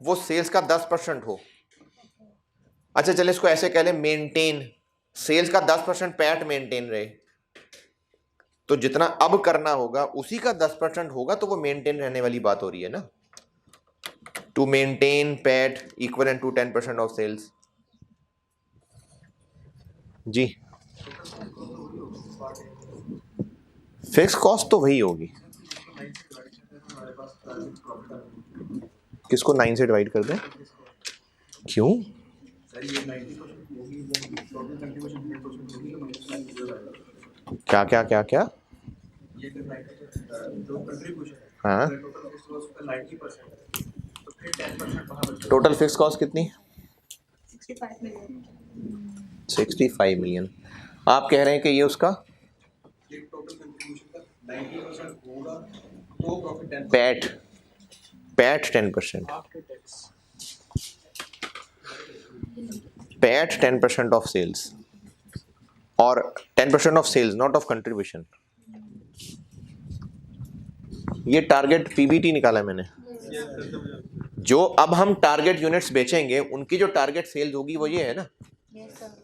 वो सेल्स का 10% हो। अच्छा चले इसको ऐसे कह लें, मेंटेन, सेल्स का 10% पैट मेंटेन रहे, तो जितना अब करना होगा उसी का 10% होगा, तो वो मेंटेन रहने वाली बात हो रही है ना। To maintain PAT equivalent to 10% of sales. जी, फिक्स कॉस्ट तो वही होगी। किसको 9 से डिवाइड कर दें? क्यों? क्या क्या क्या क्या? हाँ, टोटल फिक्स कॉस्ट कितनी? 65 मिलियन। आप कह रहे हैं कि ये उसका पैट 10%, पैट 10% ऑफ सेल्स, और 10% of sales not of contribution. ये टारगेट PBT निकाला है मैंने। जो अब हम टारगेट यूनिट्स बेचेंगे उनकी जो टारगेट सेल्स होगी वो ये है ना,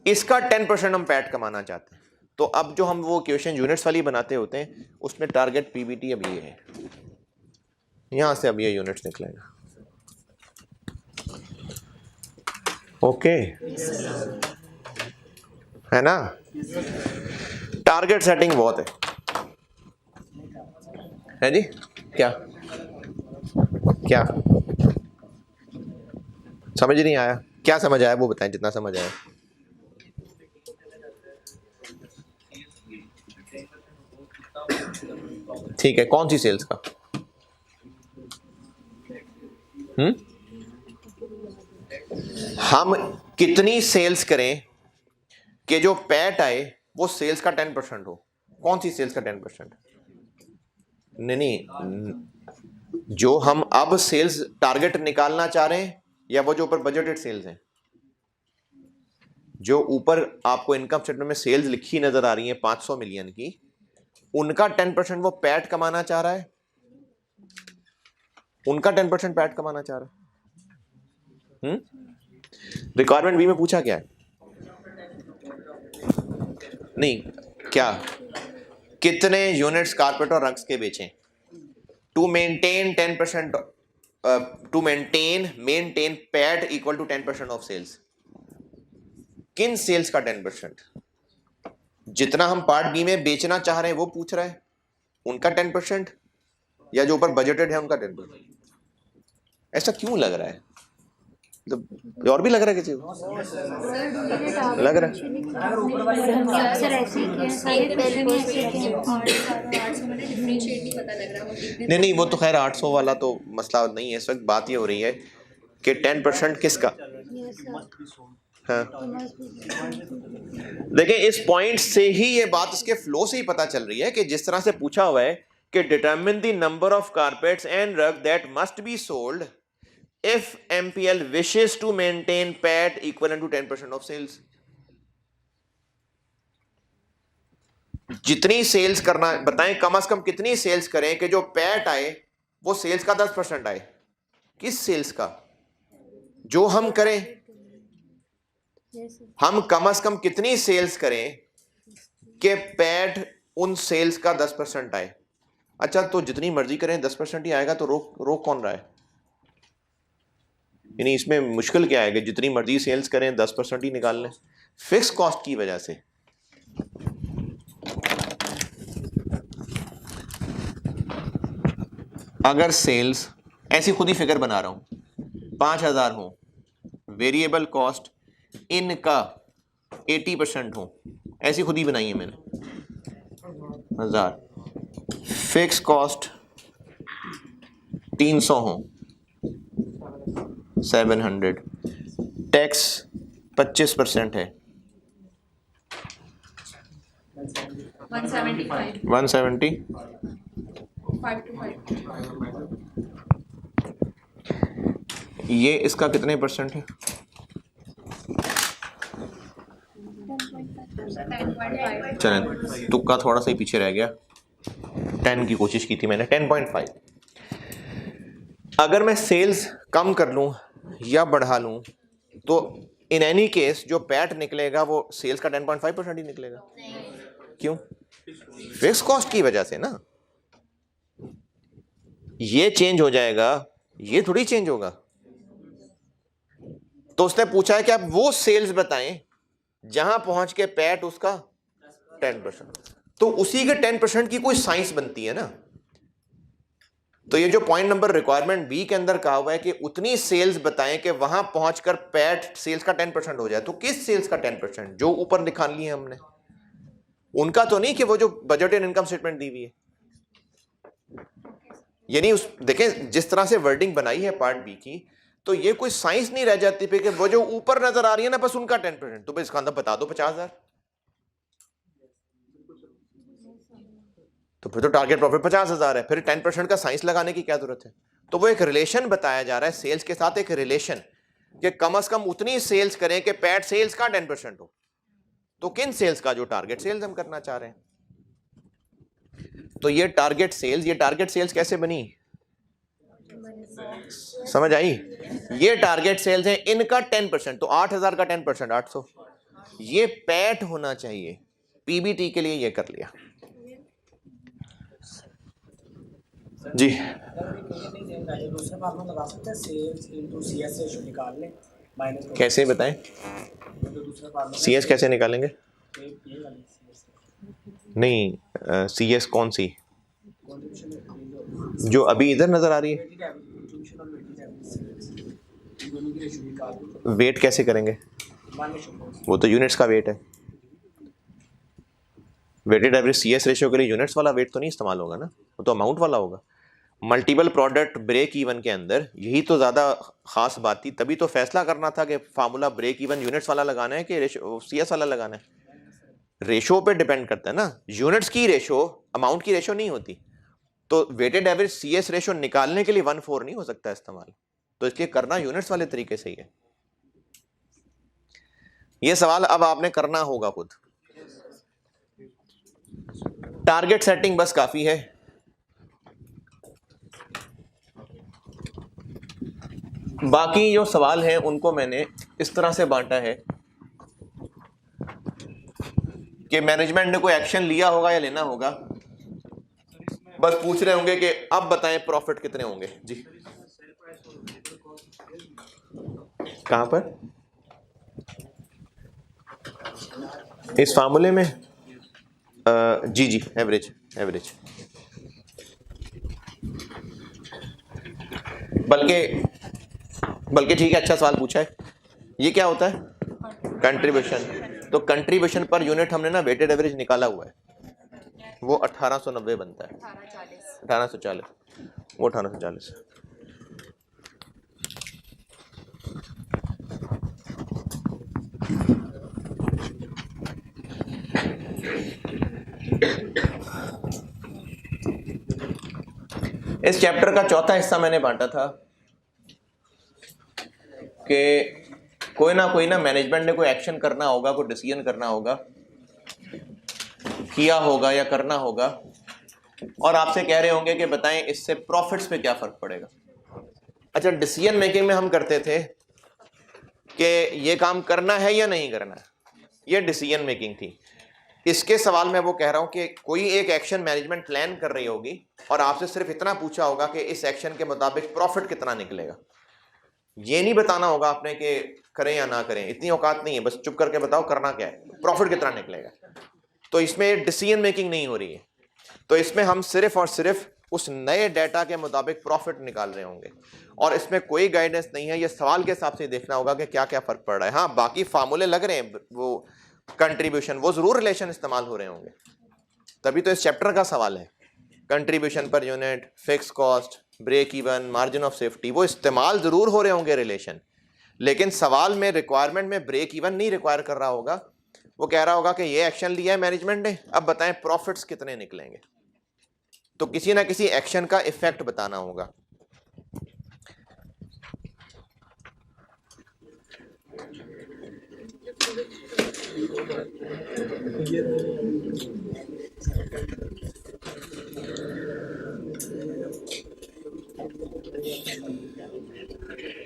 इसका 10% हम पैट कमाना चाहते हैं। तो अब जो हम वो क्वेश्चन यूनिट्स वाली बनाते होते हैं उसमें टारगेट PBT अब ये है, यहां से अब ये यूनिट्स निकलेगा। ओके है ना। टारगेट सेटिंग बहुत है जी। क्या क्या समझ नहीं आया? क्या समझ आया वो बताएं, जितना समझ आया। ठीक है, कौन सी सेल्स का? हम कितनी सेल्स करें कि जो पैट आए वो सेल्स का 10% हो? कौन सी सेल्स का 10%? नहीं, जो हम अब सेल्स टारगेट निकालना चाह रहे हैं, या वो जो ऊपर बजटेड सेल्स हैं? जो ऊपर आपको इनकम स्टेटमेंट में सेल्स लिखी नजर आ रही है 500 मिलियन की, उनका 10% वो पैट कमाना चाह रहा है, उनका 10% पैट कमाना चाह रहा है। रिक्वायरमेंट बी में पूछा क्या है? नहीं, क्या कितने यूनिट्स कारपेट और रग्स के बेचें to maintain 10%, to maintain PAT equal to 10% of sales. किन सेल्स का 10%? जितना हम पार्ट बी में बेचना चाह रहे हैं वो पूछ रहा है, उनका 10% या जो ऊपर बजटेड है उनका 10%? ऐसा क्यों लग रहा है? मतलब और भी लग रहा है किसी को? लग रहा है सर ऐसे ही किया, सारे पहले में ऐसे किया। नहीं, वो तो खैर 800 वाला तो मसला नहीं है। इस वक्त बात ये हो रही है कि 10% किसका। हाँ, देखिए इस पॉइंट से ही ये बात, इसके फ्लो से ही पता चल रही है कि जिस तरह से पूछा हुआ है कि determine the number of carpets and rug that must be sold if MPL wishes to maintain PAT equivalent to 10% of sales। जितनी सेल्स करना बताएं, कम से कम कितनी सेल्स करें कि जो पैट आए वो सेल्स का 10% आए। किस सेल्स का? जो हम करें, हम कम से कम कितनी सेल्स करें कि पैट उन सेल्स का 10% आए। अच्छा, तो जितनी मर्जी करें 10% ही आएगा, तो रोक कौन रहा है? यानी इसमें मुश्किल क्या है कि जितनी मर्जी सेल्स करें 10% ही निकाल लें फिक्स कॉस्ट की वजह से। अगर सेल्स ऐसी खुद ही फिगर बना रहा हूं 5000 हो, वेरिएबल कॉस्ट इनका 80% हो, ऐसी खुद ही बनाई है मैंने 1000, फिक्स कॉस्ट 300 हो 700, टैक्स 25% है 170, 5 ये इसका कितने परसेंट है? 10.5। चलें, तुक्का थोड़ा सा ही पीछे रह गया, 10 की कोशिश की थी मैंने, 10.5। अगर मैं सेल्स कम कर लूं या बढ़ा लूं तो इन एनी केस जो पैट निकलेगा वो सेल्स का 10.5% ही निकलेगा। क्यों? फिक्स कॉस्ट की वजह से ना। ये चेंज हो जाएगा, ये थोड़ी चेंज होगा। तो उसने पूछा है कि आप वो सेल्स बताएं जहां पहुंच के पैट उसका 10%, तो उसी के 10% की कोई साइंस बनती है ना। तो ये जो पॉइंट नंबर रिक्वायरमेंट बी के अंदर कहा हुआ है कि उतनी सेल्स बताएं कि वहां पहुंचकर पैट सेल्स का 10% हो जाए, तो किस सेल्स का 10%? जो ऊपर निकाल लिए हमने, उनका तो नहीं कि वो जो बजटेड इनकम स्टेटमेंट दी हुई है। यानी उस देखें जिस तरह से वर्डिंग बनाई है पार्ट बी की, तो ये कोई साइंस नहीं रह जाती पे कि वो जो ऊपर नजर आ रही है ना बस उनका 10%, तो बस इसका अंदर बता दो 50,000, तो फिर तो टारगेट प्रॉफिट 50,000 है, फिर 10% का साइंस लगाने की क्या जरूरत है? तो वो एक रिलेशन बताया जा रहा है सेल्स के साथ, एक रिलेशन कि कम से कम उतनी सेल्स करें कि पैट सेल्स का 10% हो। तो किन सेल्स का? जो टारगेट सेल्स हम करना चाह रहे हैं। तो ये टारगेट सेल्स कैसे बनी? समझ आई? ये टारगेट सेल्स है, इनका 10%, तो 8,000 का 10% 800, ये पैट होना चाहिए। पीबीटी के लिए ये कर लिया जी। कैसे बताएं? सीएस कैसे निकालेंगे? नहीं, सीएस कौन सी? जो अभी इधर नजर आ रही है। वेट कैसे करेंगे? वो तो यूनिट्स का वेट है। वेटेड एवरेज सीएस रेशियो के लिए यूनिट्स वाला वेट तो नहीं इस्तेमाल होगा ना, वो तो अमाउंट वाला होगा। मल्टीपल प्रोडक्ट ब्रेक इवन के अंदर यही तो ज़्यादा खास बात थी, तभी तो फैसला करना था कि फार्मूला ब्रेक इवन यूनिट्स वाला लगाना है कि सीएस वाला लगाना है। रेशो पे डिपेंड करता है ना, यूनिट्स की रेशो अमाउंट की रेशो नहीं होती। तो वेटेड एवरेज सीएस रेशो निकालने के लिए 1/4 नहीं हो सकता इस्तेमाल, तो इसलिए करना यूनिट्स वाले तरीके से ही है। ये सवाल अब आपने करना होगा खुद। टारगेट सेटिंग बस काफी है। बाकी जो सवाल हैं उनको मैंने इस तरह से बांटा है कि मैनेजमेंट ने कोई एक्शन लिया होगा या लेना होगा, बस पूछ रहे होंगे कि अब बताएं प्रॉफिट कितने होंगे। जी कहां पर इस फार्मूले में? जी एवरेज बल्कि ठीक है, अच्छा सवाल पूछा है। ये क्या होता है? कंट्रीब्यूशन। तो कंट्रीब्यूशन पर यूनिट हमने ना वेटेड एवरेज निकाला हुआ है, वो 1890 बनता है। 1840 वो 1840। इस चैप्टर का चौथा हिस्सा मैंने बांटा था कि कोई ना मैनेजमेंट ने कोई एक्शन करना होगा, कोई डिसीजन करना होगा, किया होगा या करना होगा, और आपसे कह रहे होंगे कि बताएं इससे प्रॉफिट्स पे क्या फर्क पड़ेगा। अच्छा, डिसीजन मेकिंग में हम करते थे कि ये काम करना है या नहीं करना है, ये डिसीजन मेकिंग थी। इसके सवाल में वो कह रहा हूं कि कोई एक एक्शन मैनेजमेंट प्लान कर रही होगी और आपसे सिर्फ इतना पूछा होगा कि इस एक्शन के मुताबिक प्रॉफिट कितना निकलेगा। ये नहीं बताना होगा आपने कि करें या ना करें, इतनी औकात नहीं है, बस चुप करके बताओ करना क्या है, प्रॉफिट कितना निकलेगा। तो इसमें डिसीजन मेकिंग नहीं हो रही है, तो इसमें हम सिर्फ और सिर्फ उस नए डाटा के मुताबिक प्रॉफिट निकाल रहे होंगे और इसमें कोई गाइडेंस नहीं है। ये सवाल के हिसाब से देखना होगा कि क्या क्या फर्क पड़ रहा है। हाँ, बाकी फार्मूले लग रहे हैं, वो कंट्रीब्यूशन, वो जरूर रिलेशन इस्तेमाल हो रहे होंगे, तभी तो इस चैप्टर का सवाल है। Contribution per unit, fix cost, break even, margin of safety, वो इस्तेमाल जरूर हो रहे होंगे रिलेशन, लेकिन सवाल में रिक्वायरमेंट में ब्रेक इवन नहीं रिक्वायर कर रहा होगा। वो कह रहा होगा कि ये एक्शन लिया है मैनेजमेंट ने, अब बताएं प्रॉफिट्स कितने निकलेंगे। तो किसी ना किसी एक्शन का इफेक्ट बताना होगा।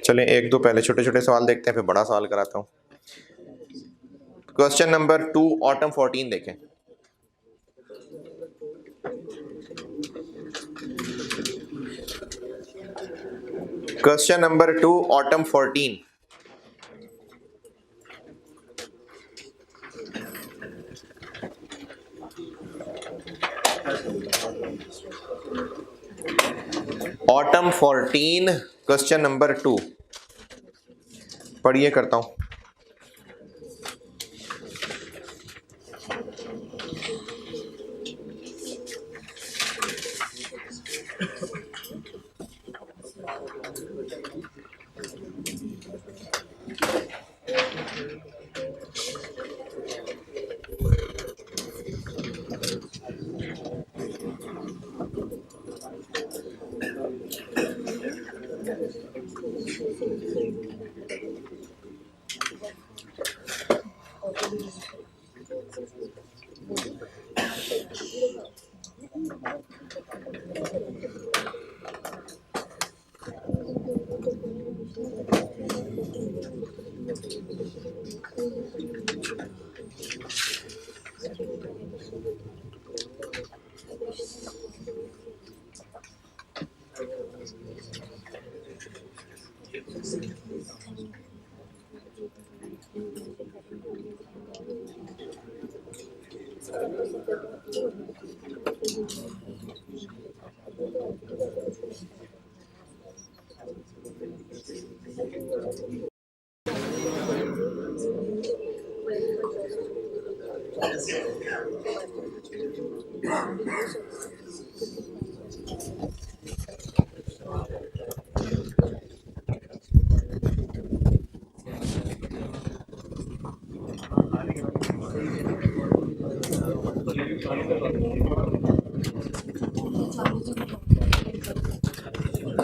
चलें एक दो पहले छोटे छोटे सवाल देखते हैं, फिर बड़ा सवाल कराता हूं। क्वेश्चन नंबर 2 ऑटम 14 देखें। Question number 2 autumn 14। Autumn 14 question number 2 पढ़िए, करता हूं।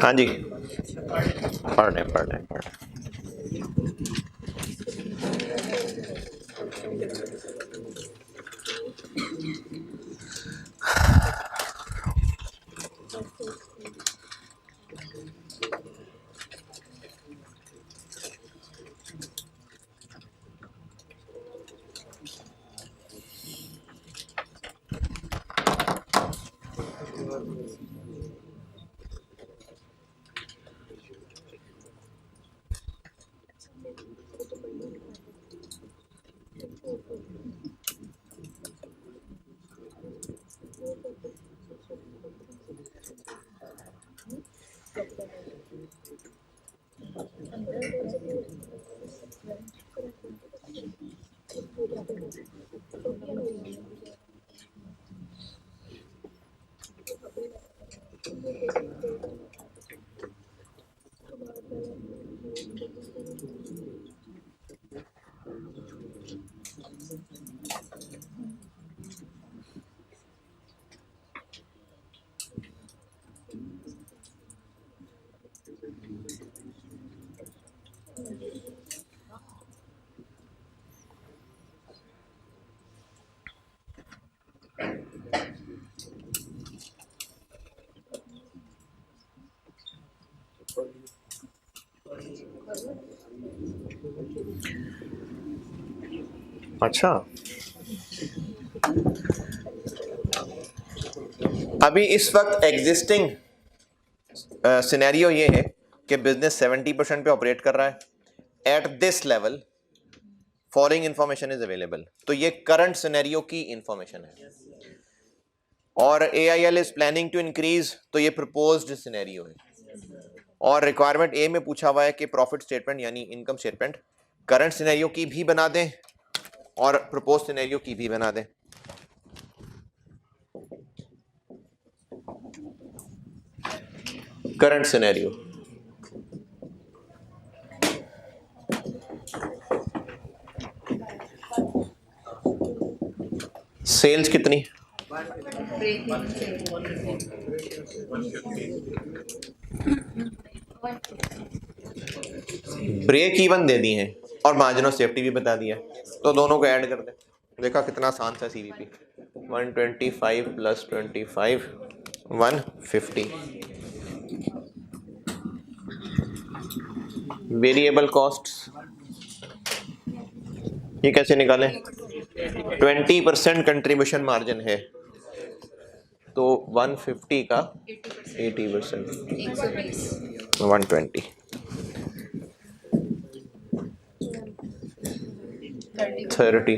हाँ जी, पढ़ रहे। अच्छा, अभी इस वक्त एग्जिस्टिंग सिनेरियो ये है कि बिजनेस 70% पे ऑपरेट कर रहा है. At this level following information is available. तो ये करंट सिनेरियो की इंफॉर्मेशन है. और AIL is planning to increase, तो ये प्रपोज्ड सिनेरियो है. और रिक्वायरमेंट ए में पूछा हुआ है कि प्रॉफिट स्टेटमेंट यानी इनकम स्टेटमेंट करंट सिनेरियो की भी बना दें और प्रपोज सिनेरियो की भी बना दें. करंट सिनेरियो सेल्स कितनी? ब्रेक इवन दे दी है और मार्जिन ऑफ सेफ्टी भी बता दिया, तो दोनों को ऐड कर दे. देखा कितना आसान था. CVP 125 plus 25 150. वेरिएबल कॉस्ट्स ये कैसे निकालें? 20% कंट्रीब्यूशन मार्जिन है, तो 150 का 80% 120 30.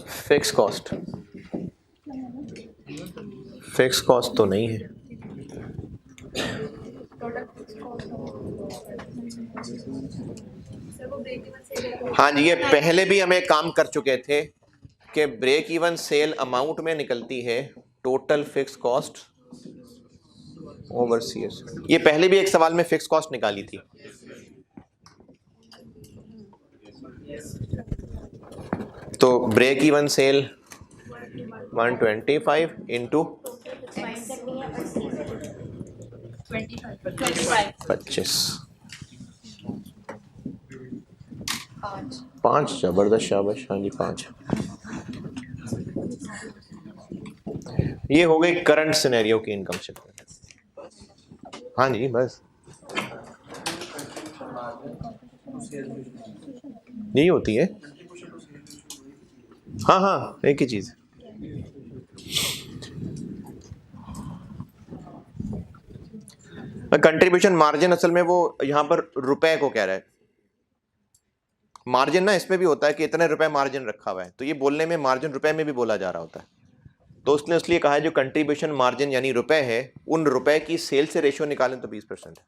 फिक्स कॉस्ट तो नहीं है. हाँ जी, ये पहले भी हम एक काम कर चुके थे कि ब्रेक इवन सेल अमाउंट में निकलती है total fix cost over CS. ये पहले भी एक सवाल में फिक्स कॉस्ट निकाली थी. तो ब्रेक इवन सेल 125 इंटू 25 5. जबरदस्त, शाबाश. हाँ जी 5. ये हो गई करंट सिनेरियो की इनकम स्टेटमेंट. हाँ जी बस यही होती है. हाँ हाँ एक ही चीज. कंट्रीब्यूशन मार्जिन असल में वो यहाँ पर रुपए को कह रहा है. मार्जिन ना इसमें भी होता है कि इतने रुपए मार्जिन रखा हुआ है, तो ये बोलने में मार्जिन रुपए में भी बोला जा रहा होता है. तो उसने इसलिए कहा है जो कंट्रीब्यूशन मार्जिन यानी रुपए है, उन रुपए की सेल से रेशियो निकालें तो 20% है.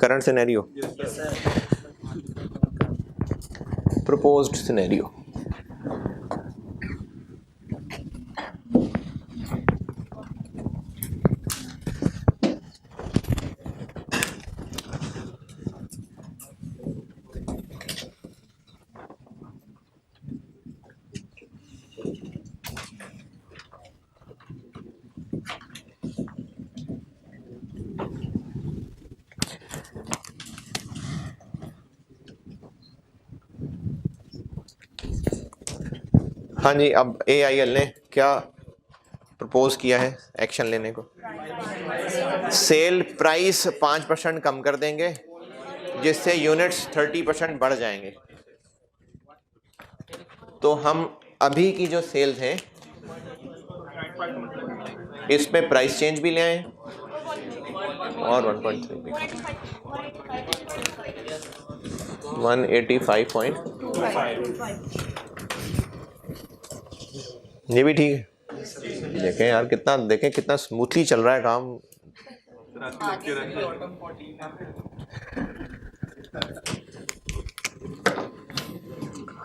Current scenario, proposed scenario. हाँ जी, अब AIL ने क्या प्रपोज किया है एक्शन लेने को? सेल प्राइस 5% कम कर देंगे जिससे यूनिट्स 30% बढ़ जाएंगे. तो हम अभी की जो सेल्स हैं इसमें प्राइस चेंज भी ले आए और 1.3 भी 185.25. ये भी ठीक है. देखें यार कितना, देखें कितना स्मूथली चल रहा है काम.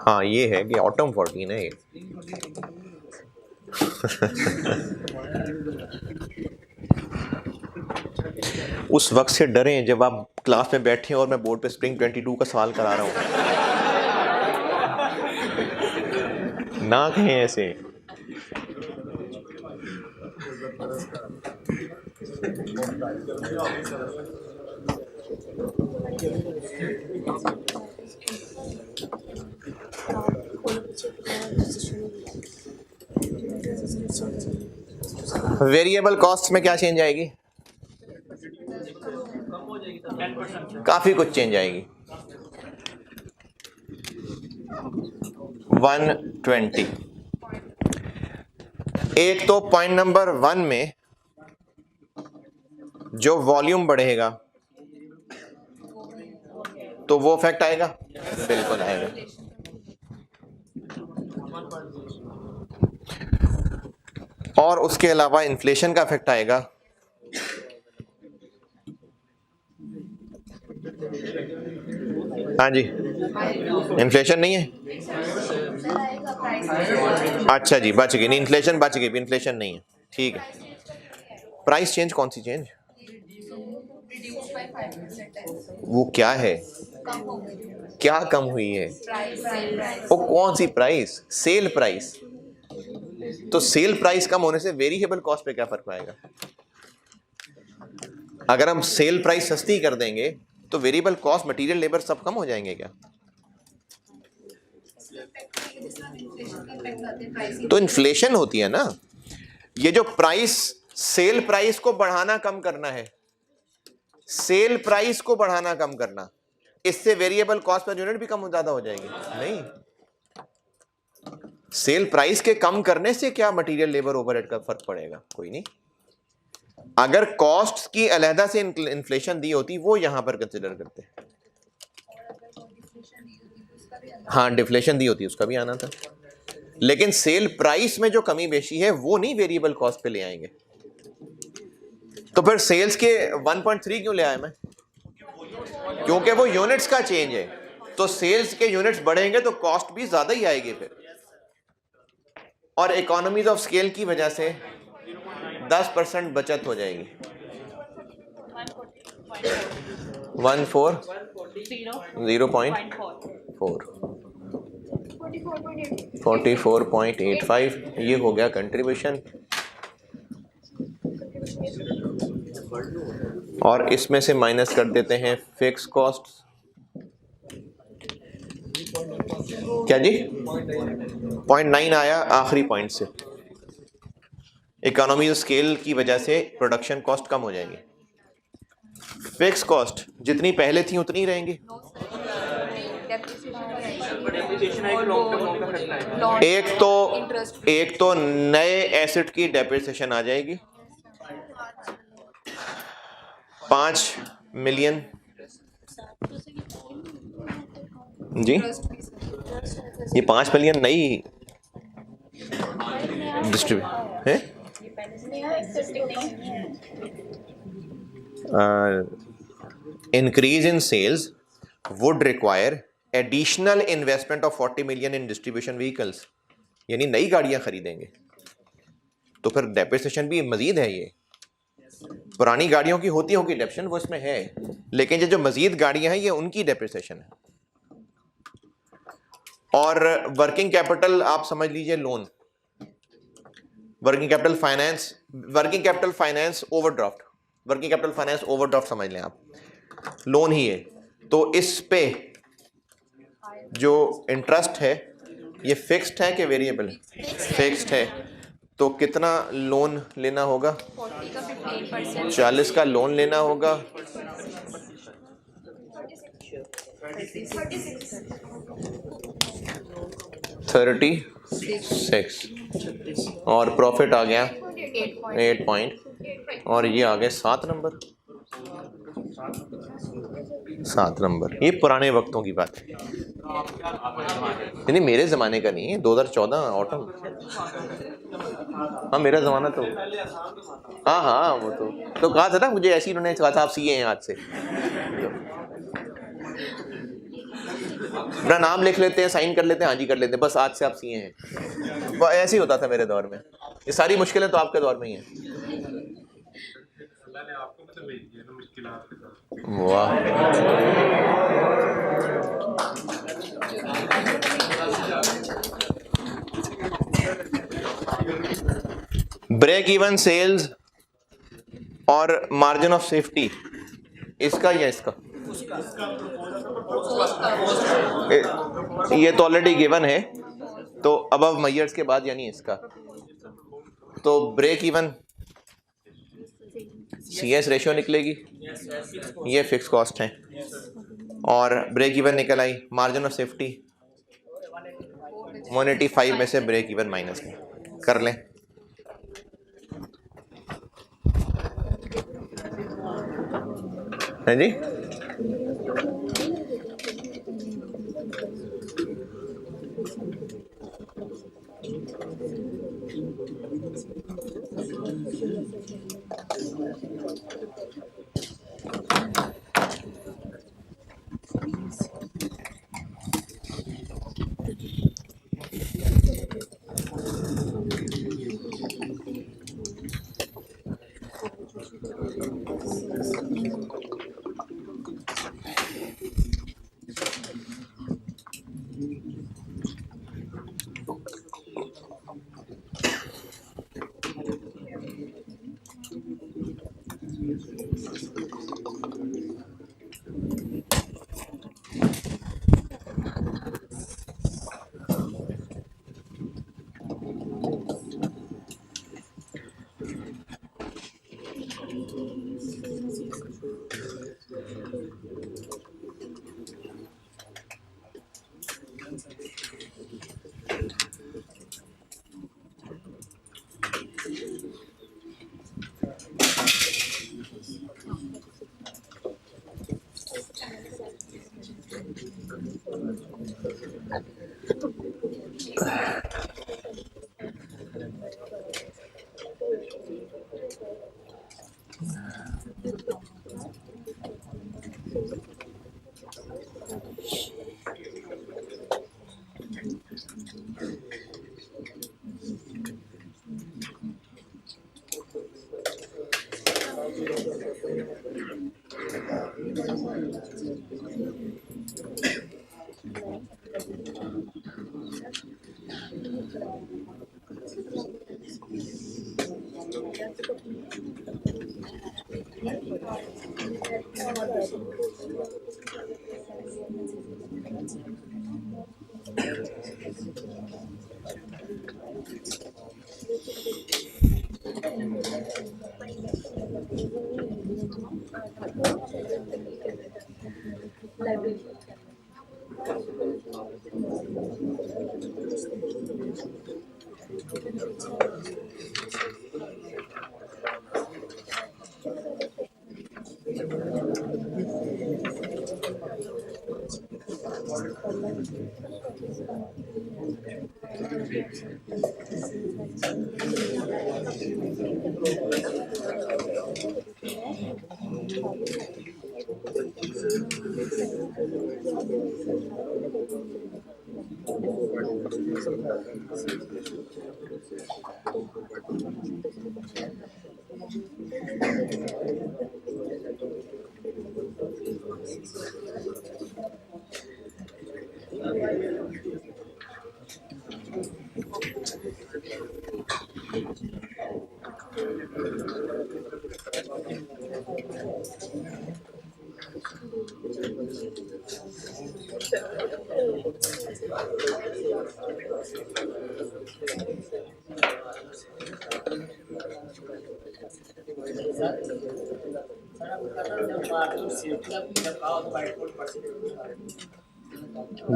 हाँ ये है कि ऑटम 14 है ये। उस वक्त से डरें जब आप क्लास में बैठे और मैं बोर्ड पे स्प्रिंग 22 का सवाल करा रहा हूँ। ना कहें ऐसे। वेरिएबल कॉस्ट में क्या चेंज आएगी? काफी कुछ चेंज आएगी। 120। एक तो पॉइंट नंबर 1 में जो वॉल्यूम बढ़ेगा तो वो इफेक्ट आएगा, बिल्कुल आएगा। और उसके अलावा इन्फ्लेशन का इफेक्ट आएगा। हाँ जी, इन्फ्लेशन नहीं है। अच्छा जी, बच गई, नहीं इन्फ्लेशन बच गई, इन्फ्लेशन नहीं है, ठीक है। प्राइस चेंज, कौन सी चेंज? वो क्या है? क्या कम हुई है? वो कौन सी प्राइस? Sale price. तो सेल प्राइस कम होने से वेरिएबल कॉस्ट पे क्या फर्क आएगा? अगर हम सेल प्राइस सस्ती कर देंगे तो वेरिएबल कॉस्ट, मटेरियल, लेबर सब कम हो जाएंगे क्या? तो इन्फ्लेशन होती है ना। ये जो प्राइस, सेल प्राइस को बढ़ाना कम करना है, सेल प्राइस को बढ़ाना कम करना, इससे वेरिएबल कॉस्ट पर यूनिट भी कम ज्यादा हो जाएगी? नहीं, सेल प्राइस के कम करने से क्या मटेरियल, लेबर, ओवरहेड का फर्क पड़ेगा? कोई नहीं। अगर कॉस्ट की अलहदा से इन्फ्लेशन दी होती वो यहां पर कंसिडर करते। हाँ, डिफ्लेशन दी होती उसका भी आना था, लेकिन सेल प्राइस में जो कमी बेशी है वो नहीं वेरिएबल कॉस्ट पे ले आएंगे। तो फिर सेल्स के 1.3 क्यों ले आया मैं? क्योंकि वो यूनिट्स का चेंज है। तो सेल्स के यूनिट्स बढ़ेंगे तो कॉस्ट भी ज्यादा ही आएगी फिर, और इकोनॉमीज ऑफ स्केल की वजह से 10% बचत हो जाएगी। 44.85 ये हो गया कंट्रीब्यूशन। और इसमें से माइनस कर देते हैं फिक्स कॉस्ट। क्या जी? 0.9 आया आखिरी पॉइंट से। इकोनॉमी ऑफ स्केल की वजह से प्रोडक्शन कॉस्ट कम हो जाएगी। फिक्स कॉस्ट जितनी पहले थी उतनी ही रहेंगी। एक तो नए एसेट की डेप्रिसिएशन आ जाएगी 5 मिलियन जी। ये 5 मिलियन नई डिस्ट्रीब्यूट है। Increase in sales would require additional investment of 40 million in distribution vehicles, यानी नई गाड़ियां खरीदेंगे तो फिर डेप्रिसिएशन भी मजीद है। ये पुरानी गाड़ियों की होती होगी डेप्रिसिएशन, वो इसमें है, लेकिन ये जो मजीद गाड़ियां हैं ये उनकी डेप्रिसिएशन है। और वर्किंग कैपिटल आप समझ लीजिए loan, working capital finance, working capital finance overdraft, working capital finance overdraft समझ लें आप, लोन ही है। तो इस पे जो इंटरेस्ट है ये फिक्स्ड है कि वेरिएबल? फिक्स्ड है। तो कितना लोन लेना होगा? 40 का लोन लेना होगा। 36 और प्रॉफिट आ गया 8 पॉइंट, और ये आ गए 7 नंबर। 7 नंबर। ये पुराने वक्तों की बात है, यानी मेरे ज़माने का नहीं है, 2014 ऑटम। हाँ मेरा ज़माना तो, हाँ वो तो कहा था ना मुझे, ऐसी उन्होंने कहा था आप सीए हैं आज से। अपना नाम लिख लेते हैं, साइन कर लेते हैं, हाँ जी कर लेते हैं, बस आज से आप सीए हैं। वो ऐसे ही होता था मेरे दौर में। ये सारी मुश्किलें तो आपके दौर में ही हैं। अल्लाह ने आपको मतलब भेज दिया ना मुश्किलात के साथ। वाह, ब्रेक इवन सेल्स और मार्जिन ऑफ सेफ्टी, इसका या इसका? ये तो ऑलरेडी गिवन है, तो अबव मेजर्स के बाद यानी इसका, तो ब्रेक इवन CS रेशियो निकलेगी, ये फिक्स कॉस्ट है, और ब्रेक इवन निकल आई, मार्जिन ऑफ सेफ्टी 185 में से ब्रेक इवन माइनस में कर लें। है जी,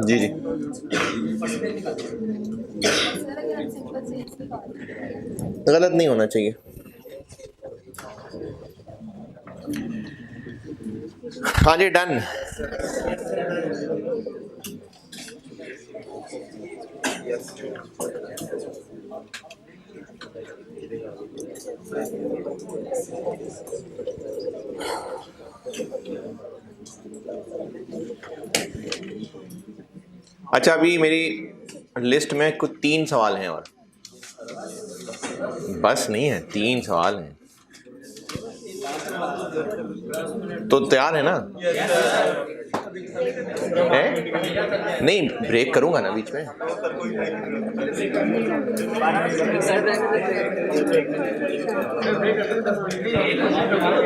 जी जी, गलत नहीं होना चाहिए। हाँ जी, डन। अच्छा, अभी मेरी लिस्ट में कुछ 3 सवाल हैं और बस नहीं है, 3 सवाल हैं, तो तैयार है ना? है? नहीं, ब्रेक करूंगा ना बीच में।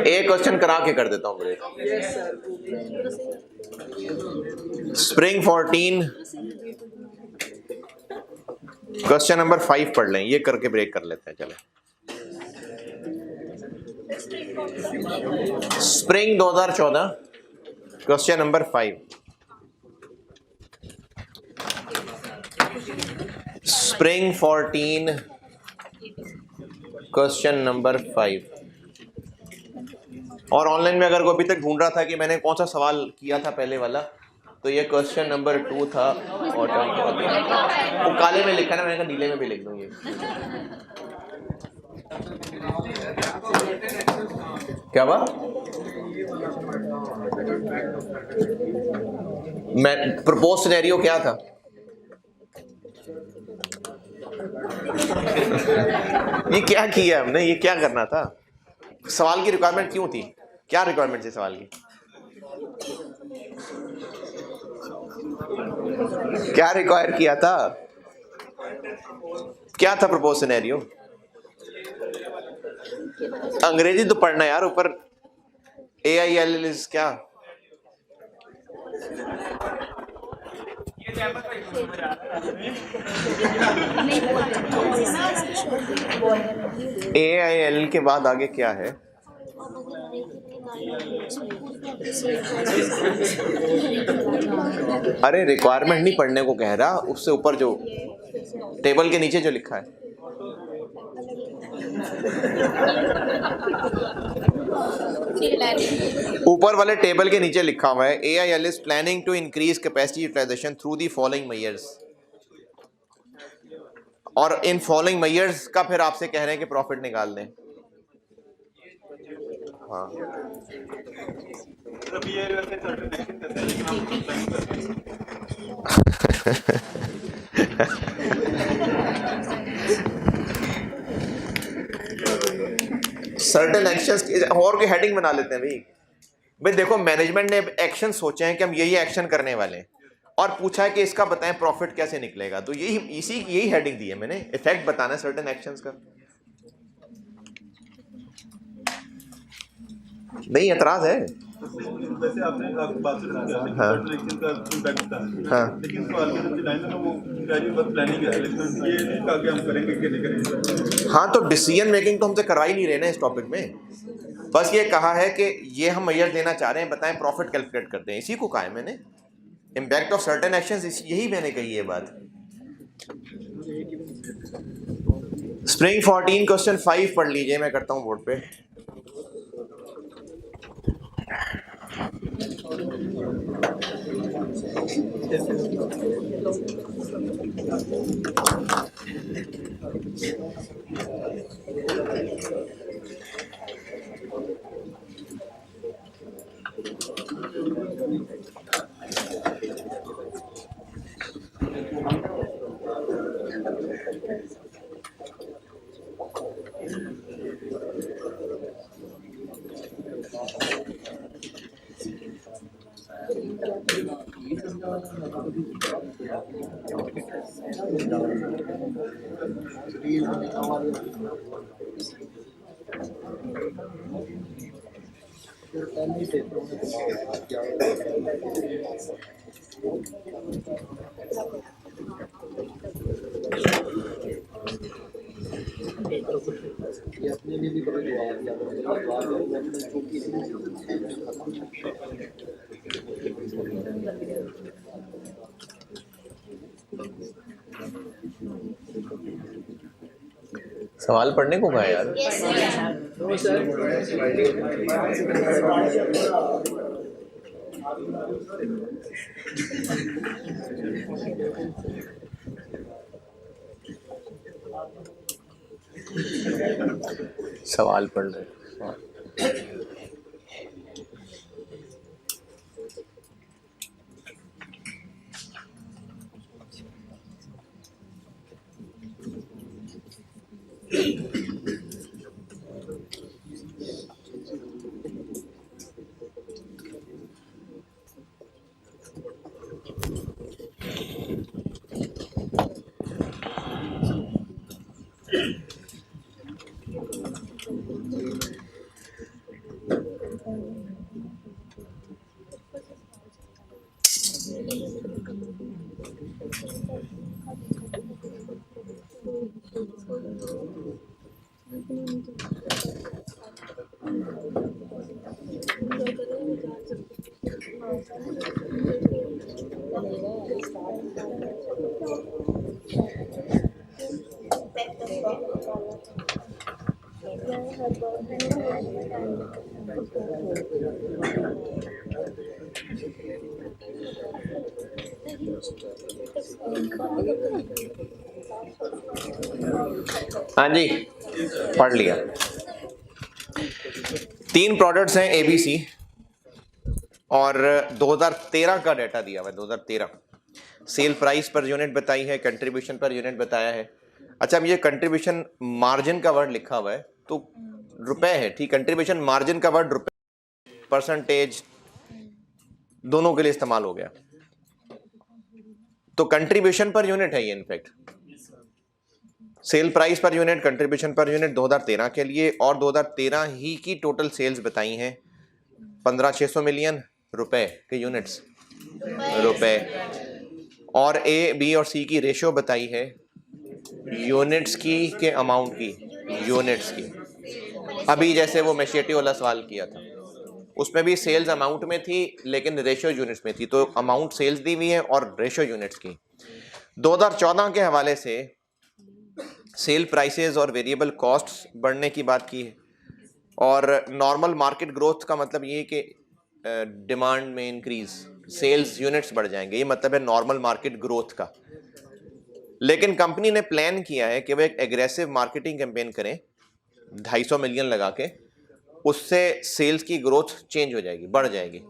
एक क्वेश्चन करा के कर देता हूँ ब्रेक। स्प्रिंग 14 क्वेश्चन नंबर 5 पढ़ लें, ये करके ब्रेक कर लेते हैं। चले, spring 2014 question number 5। Spring 14 question number 5। और ऑनलाइन में अगर कोई अभी तक ढूंढ रहा था कि मैंने कौन सा सवाल किया था पहले वाला, तो ये क्वेश्चन नंबर 2 था। ऑटम, वो काले में लिखा ना, मैंने कहा नीले में भी लिख दूं ये। क्या हुआ? मैं प्रपोज सिनेरियो क्या था? ये क्या किया हमने, ये क्या करना था? सवाल की रिक्वायरमेंट क्यों थी? क्या रिक्वायरमेंट थी सवाल की? क्या रिक्वायर किया था? क्या था प्रपोज सिनेरियो? अंग्रेजी तो पढ़ना यार, ऊपर AIL इज क्या? AIL के बाद आगे क्या है? अरे रिक्वायरमेंट नहीं पढ़ने को कह रहा, उससे ऊपर जो टेबल के नीचे जो लिखा है। ऊपर वाले टेबल के नीचे लिखा हुआ है AIL is planning to increase capacity utilisation through the following measures. और इन फॉलोइंग मेजर्स का फिर आपसे कह रहे हैं कि प्रॉफिट निकाल दें। हाँ, सर्टेन एक्शंस और की हेडिंग बना लेते हैं भाई देखो, मैनेजमेंट ने एक्शन सोचे हैं कि हम यही एक्शन करने वाले हैं, और पूछा है कि इसका बताएं प्रॉफिट कैसे निकलेगा, तो यही हेडिंग दी है मैंने, इफेक्ट बताना है सर्टेन एक्शंस का। नहीं, एतराज है? वैसे आपने बात किया हाँ। सर्टेन का इम्पैक्ट था, हाँ। लेकिन सवाल में जो लाइन है ना, वो बस प्लानिंग है, लेकिन ये नहीं कहा कि हम करेंगे कि नहीं करेंगे। हाँ, तो डिसीजन मेकिंग तो हमसे करवा ही नहीं रहे ना इस टॉपिक में, बस ये कहा है कि ये हम मेजर देना चाह रहे हैं, बताएं प्रॉफिट कैलकुलेट करते हैं, इसी को कहा है मैंने, इम्पैक्ट ऑफ सर्टेन एक्शंस, यही मैंने कही है बात। स्प्रिंग 14 क्वेश्चन 5 पढ़ लीजिए, मैं करता हूँ बोर्ड पे। सवाल पढ़ने को कहा यार। सवाल पढ़ ले। हाँ जी, पढ़ लिया। 3 प्रोडक्ट्स हैं ABC और 2013 का डाटा दिया हुआ है। 2013 सेल प्राइस पर यूनिट बताई है, कंट्रीब्यूशन पर यूनिट बताया है। अच्छा, अब ये कंट्रीब्यूशन मार्जिन का वर्ड लिखा हुआ है तो रुपए है, ठीक। कंट्रीब्यूशन मार्जिन का वर्ड रुपए, परसेंटेज दोनों के लिए इस्तेमाल हो गया। तो कंट्रीब्यूशन पर यूनिट है ये in fact. Cell price per unit, contribution per unit 2013 के लिए, और 2013 ही की टोटल सेल्स बताई हैं 15,600 मिलियन रुपए के यूनिट्स रुपए, और A, B और C की रेशियो बताई है यूनिट्स की के अमाउंट की, यूनिट्स की। अभी जैसे वो मैशियटी वाला सवाल किया था उसमें भी सेल्स अमाउंट में थी लेकिन रेशियो यूनिट्स में थी, तो अमाउंट सेल्स दी हुई है और रेशियो यूनिट्स की। 2014 के हवाले से सेल प्राइसेस और वेरिएबल कॉस्ट्स बढ़ने की बात की है, और नॉर्मल मार्केट ग्रोथ का मतलब ये है कि डिमांड में इंक्रीज, सेल्स यूनिट्स बढ़ जाएंगे, ये मतलब है नॉर्मल मार्केट ग्रोथ का। लेकिन कंपनी ने प्लान किया है कि वो एक एग्रेसिव मार्केटिंग कैंपेन करें 250 मिलियन लगा के, उससे सेल्स की ग्रोथ चेंज हो जाएगी, बढ़ जाएगी।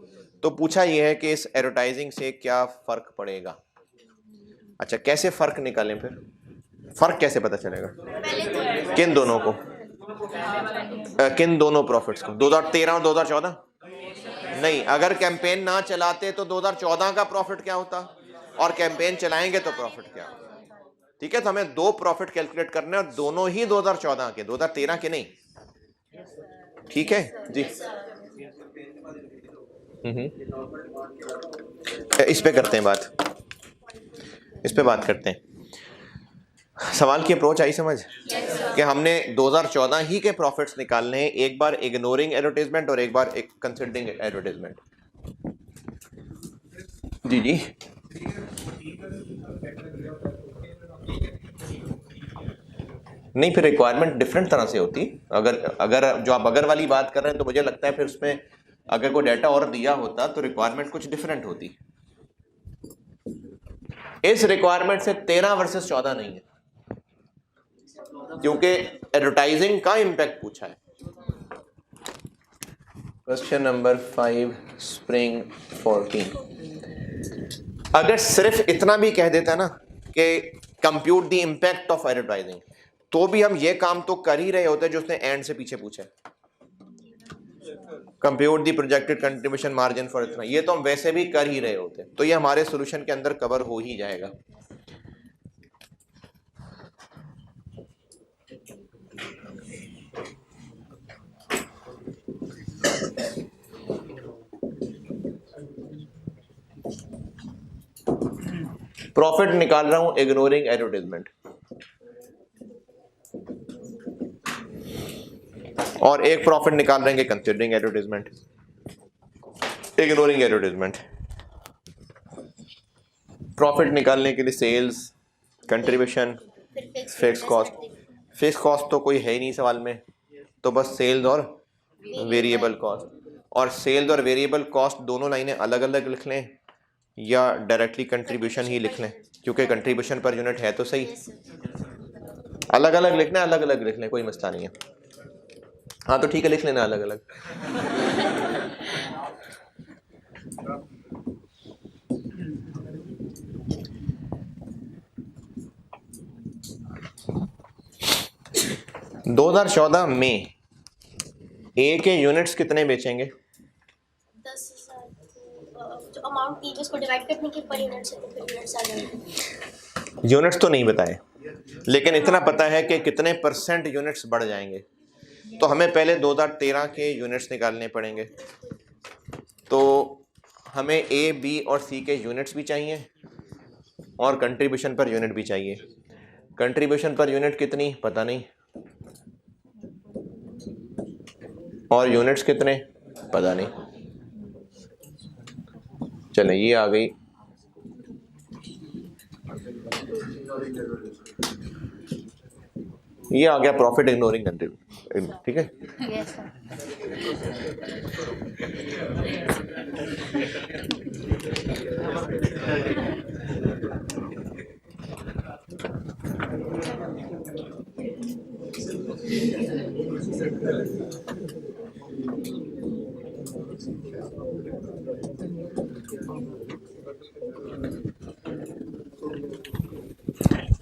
तो पूछा यह है कि इस एडवर्टाइजिंग से क्या फर्क पड़ेगा। अच्छा, कैसे फर्क निकालें फिर? फर्क कैसे पता चलेगा? किन दोनों को, किन दोनों प्रॉफिट्स को? 2013 और 2014 नहीं। अगर कैंपेन ना चलाते तो 2014 का प्रॉफिट क्या होता, और कैंपेन चलाएंगे तो प्रॉफिट क्या होता। ठीक है, तो हमें 2 प्रॉफिट कैलकुलेट करने, और दोनों ही 2014 के, 2013 के नहीं। ठीक है जी। इस पे करते हैं बात, इस पे बात करते हैं। सवाल की अप्रोच आई समझ कि हमने 2014 ही के प्रॉफिट्स निकालने हैं, एक बार इग्नोरिंग एडवर्टाइजमेंट और एक बार एक कंसिडरिंग एडवर्टाइजमेंट। जी जी, नहीं फिर रिक्वायरमेंट डिफरेंट तरह से होती। अगर जो आप अगर वाली बात कर रहे हैं तो मुझे लगता है फिर उसमें अगर कोई डाटा और दिया होता तो रिक्वायरमेंट कुछ डिफरेंट होती। इस रिक्वायरमेंट से 13 वर्सेस 14 नहीं है, क्योंकि एडवर्टाइजिंग का इंपैक्ट पूछा है। Question number 5 spring 14। अगर सिर्फ इतना भी कह देता ना कि compute the impact of advertising, तो भी हम ये काम तो कर ही रहे होते जो उसने एंड से पीछे पूछा है। Compute the projected contribution margin for इतना, ये तो हम वैसे भी कर ही रहे होते, तो ये हमारे सॉल्यूशन के अंदर कवर हो ही जाएगा। प्रॉफिट निकाल रहा हूं इग्नोरिंग एडवर्टाइजमेंट, और एक प्रॉफिट निकाल रहेंगे considering advertisement, ignoring advertisement. Profit निकालने के लिए sales, contribution, fix cost. Fix cost तो कोई है ही नहीं सवाल में, तो बस सेल्स और वेरिएबल कॉस्ट। और सेल्स और वेरिएबल कॉस्ट दोनों लाइनें अलग अलग लिख लें या डायरेक्टली कंट्रीब्यूशन ही लिख लें, क्योंकि कंट्रीब्यूशन पर यूनिट है तो सही। अलग अलग लिखना है, अलग अलग लिख लें, कोई मसला नहीं है। हाँ तो ठीक है, लिख लेना अलग अलग। – 2014 में ए के यूनिट्स कितने बेचेंगे? 10,000। जो अमाउंट थी उसको डिवाइड करने के पर यूनिट से तो फिर यूनिट्स आ जाएंगे। यूनिट्स तो नहीं बताए, लेकिन इतना पता है कि कितने % यूनिट्स बढ़ जाएंगे। तो हमें पहले 2013 के यूनिट्स निकालने पड़ेंगे। तो हमें A, B और C के यूनिट्स भी चाहिए और कंट्रीब्यूशन पर यूनिट भी चाहिए। कंट्रीब्यूशन पर यूनिट कितनी पता नहीं, और यूनिट्स कितने पता नहीं। चले ये आ गई, ये आ गया प्रॉफिट इग्नोरिंग कंट्रीब्यूशन, ठीक है। Yes, sir.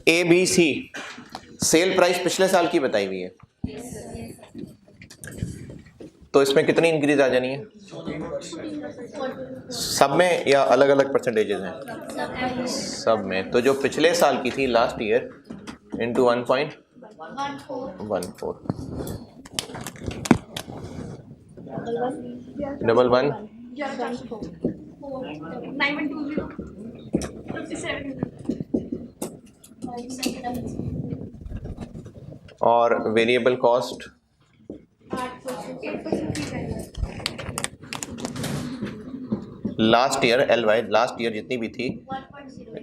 A B C sale price पिछले साल की बताई हुई है, तो इसमें कितनी इंक्रीज आ जानी है सब में, या अलग अलग परसेंटेजेस हैं? सब में। तो जो पिछले साल की थी last year into 1.14 double one 9120 और variable cost last year LY last year जितनी भी थी, 1.0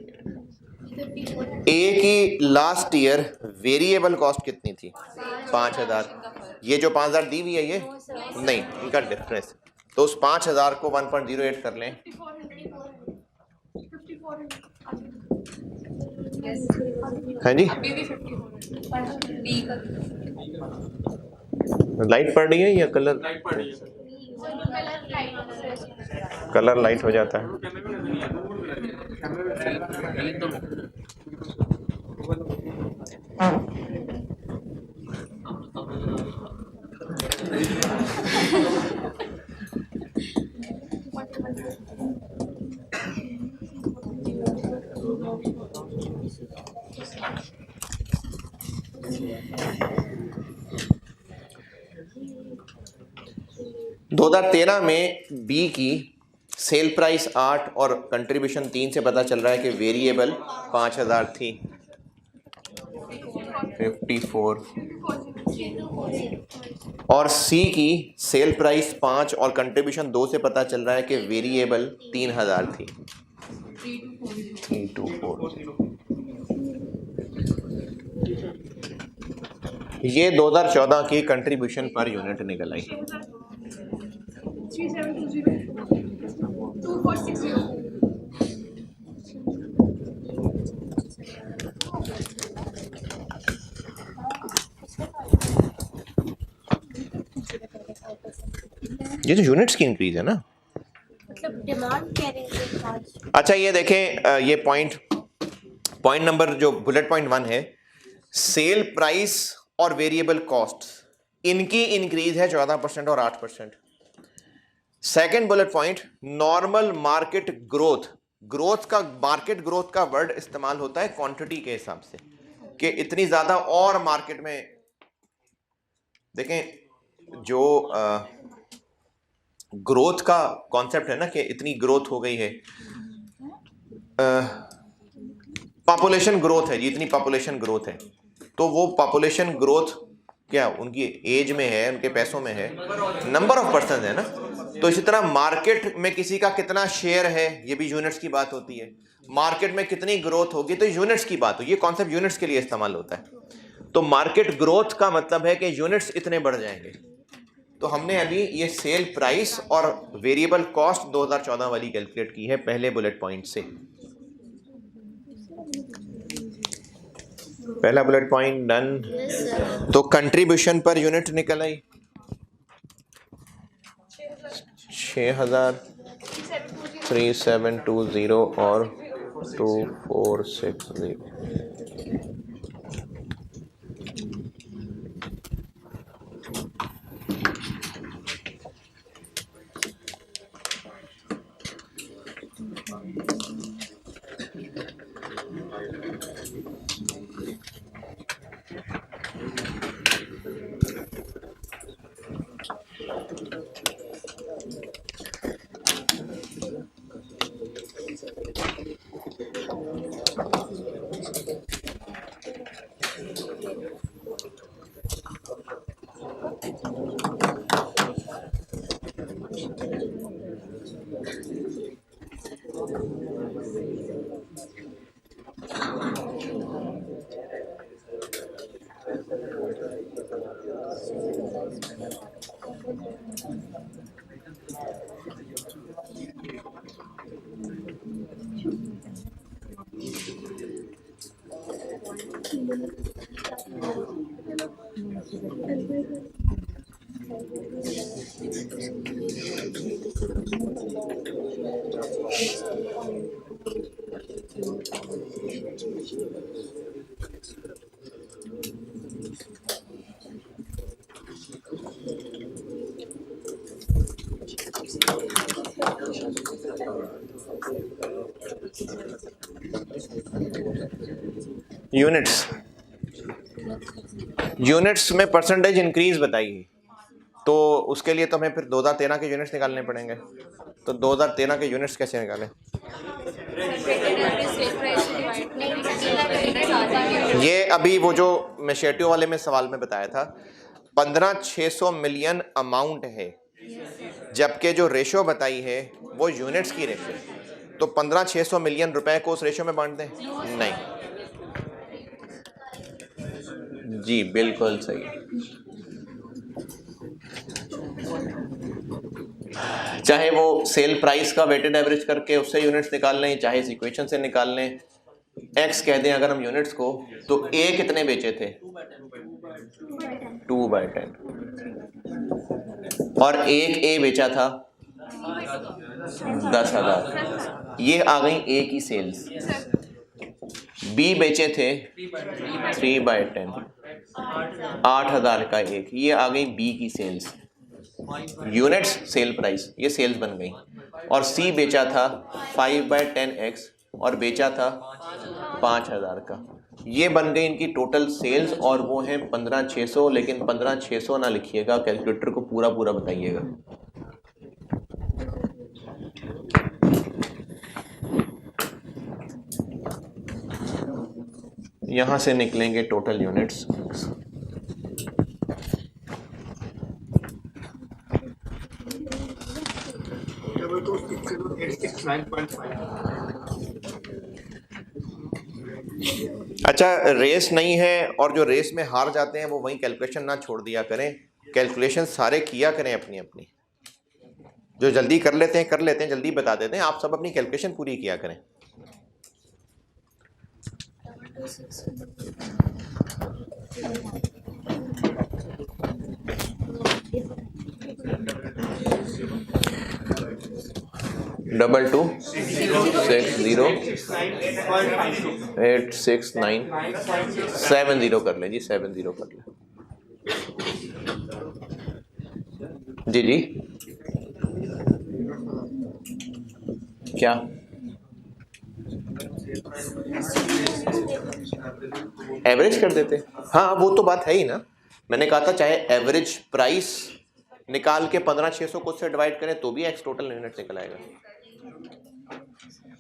ए की लास्ट ईयर वेरिएबल कॉस्ट कितनी थी? 5000। ये जो 5000 दी हुई है ये नहीं, इनका डिफरेंस, तो उस 5000 को 1.08 कर लें। हाँ जी, लाइट पड़ रही है या कलर? कलर लाइट हो जाता है। दो 2013 में बी की सेल प्राइस 8 और कंट्रीब्यूशन 3 से पता चल रहा है कि वेरिएबल 5000 थी, 54। और सी की सेल प्राइस 5 और कंट्रीब्यूशन 2 से पता चल रहा है कि वेरिएबल 3000 थी, 3240। ये 2014 की कंट्रीब्यूशन पर यूनिट निकल आई। 3720 ये तो यूनिट्स की इंक्रीज है ना। मतलब डिमांड कह रहे हैं आज। अच्छा ये देखें, ये पॉइंट नंबर जो बुलेट पॉइंट 1 है, सेल प्राइस और वेरिएबल कॉस्ट इनकी इंक्रीज है 14% और 8%। Second bullet point, normal market growth का, मार्केट ग्रोथ का वर्ड इस्तेमाल होता है क्वांटिटी के हिसाब से, कि इतनी ज्यादा और मार्केट में देखें जो ग्रोथ का कॉन्सेप्ट है ना, कि इतनी ग्रोथ हो गई है, पॉपुलेशन ग्रोथ है जी, इतनी पॉपुलेशन ग्रोथ है, तो वो पॉपुलेशन ग्रोथ क्या उनकी एज में है, उनके पैसों में है, नंबर ऑफ पर्सन है ना। तो इसी तरह मार्केट में किसी का कितना शेयर है, ये भी यूनिट्स की बात होती है। मार्केट में कितनी ग्रोथ होगी तो यूनिट्स की बात हो, ये कॉन्सेप्ट यूनिट्स के लिए इस्तेमाल होता है। तो मार्केट ग्रोथ का मतलब है कि यूनिट्स इतने बढ़ जाएंगे। तो हमने अभी ये सेल प्राइस और वेरिएबल कॉस्ट 2014 वाली कैलकुलेट की है पहले बुलेट पॉइंट से। पहला बुलेट पॉइंट डन। तो कंट्रीब्यूशन पर यूनिट निकल आई 6000, 3720 और 2460। यूनिट्स, यूनिट्स में परसेंटेज इंक्रीज बताइए, तो उसके लिए तो हमें फिर 2013 के यूनिट्स निकालने पड़ेंगे। तो 2013 के यूनिट्स कैसे निकालें? ये अभी वो जो मैं शेट्यू वाले में सवाल में बताया था, 15,600 मिलियन अमाउंट है, जबकि जो रेशो बताई है वो यूनिट्स की रेशो है। तो 15,600 मिलियन रुपए को उस रेशो में बांट दें? नहीं जी, बिल्कुल सही। चाहे वो सेल प्राइस का वेटेड एवरेज करके उससे यूनिट्स निकाल लें, चाहे इस इक्वेशन से निकाल लें। एक्स कह दें अगर हम यूनिट्स को, तो ए कितने बेचे थे? 2/10। और एक ए बेचा था 10,000। ये आ गई ए की सेल्स। बी बेचे थे 3/10, 8,000 का एक, ये आ गई बी की सेल्स। यूनिट्स सेल प्राइस, ये सेल्स बन गई। और सी बेचा था 5/10x और बेचा था 5,000 का, ये बन गई इनकी टोटल सेल्स। और वो है 15,600, लेकिन 15,600 ना लिखिएगा, कैलकुलेटर को पूरा पूरा बताइएगा। यहां से निकलेंगे टोटल यूनिट्स। अच्छा, रेस नहीं है, और जो रेस में हार जाते हैं वो वहीं कैलकुलेशन ना छोड़ दिया करें, कैलकुलेशन सारे किया करें अपनी अपनी। जो जल्दी कर लेते हैं, जल्दी बता देते हैं, आप सब अपनी कैलकुलेशन पूरी किया करें। डबल 2 6 0 8 6 9 7 0 कर लें जी, 7 0 कर लें जी जी। क्या एवरेज कर देते? हाँ, वो तो बात है ही ना। मैंने कहा था चाहे एवरेज प्राइस निकाल के 15,600 को उससे डिवाइड करें तो भी एक्स टोटल यूनिट निकल आएगा।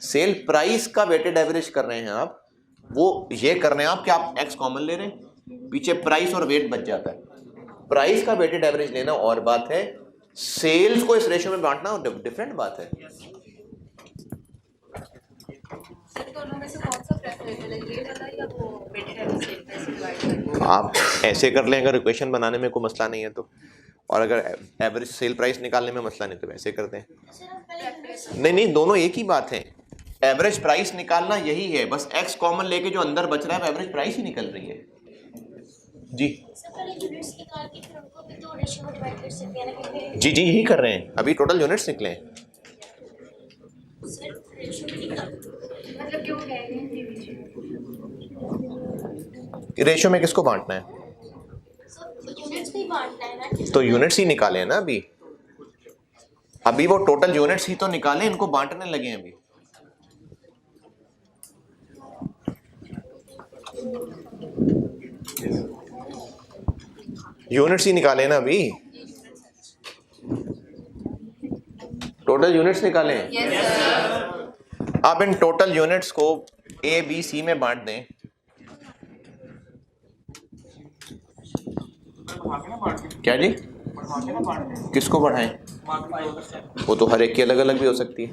सेल प्राइस का वेटेड एवरेज कर रहे हैं आप, वो ये कर रहे हैं आप कि आप एक्स कॉमन ले रहे हैं, पीछे प्राइस और वेट बच जाता है। प्राइस का वेटेड एवरेज लेना और बात है, सेल्स को इस रेशियो में बांटना डिफरेंट बात है। आप ऐसे कर लें अगर इक्वेशन बनाने में कोई मसला नहीं है तो, और अगर एवरेज सेल प्राइस निकालने में मसला नहीं तो वैसे करते हैं। नहीं, दोनों एक ही बात है। एवरेज प्राइस निकालना यही है, बस एक्स कॉमन लेके जो अंदर बच रहा है एवरेज प्राइस ही निकल रही है जी। जी यही कर रहे हैं, अभी टोटल यूनिट्स निकले हैं। रेशियो में किसको बांटना है? तो यूनिट्स ही निकाले हैं ना अभी वो टोटल यूनिट्स ही तो निकाले, इनको बांटने लगे हैं अभी। यूनिट्स ही निकाले ना अभी, टोटल यूनिट्स निकाले हैं। अब इन टोटल यूनिट्स को ए बी सी में बांट दें, क्या जी? किसको बढ़ाएं? वो तो हर एक की अलग अलग भी हो सकती है,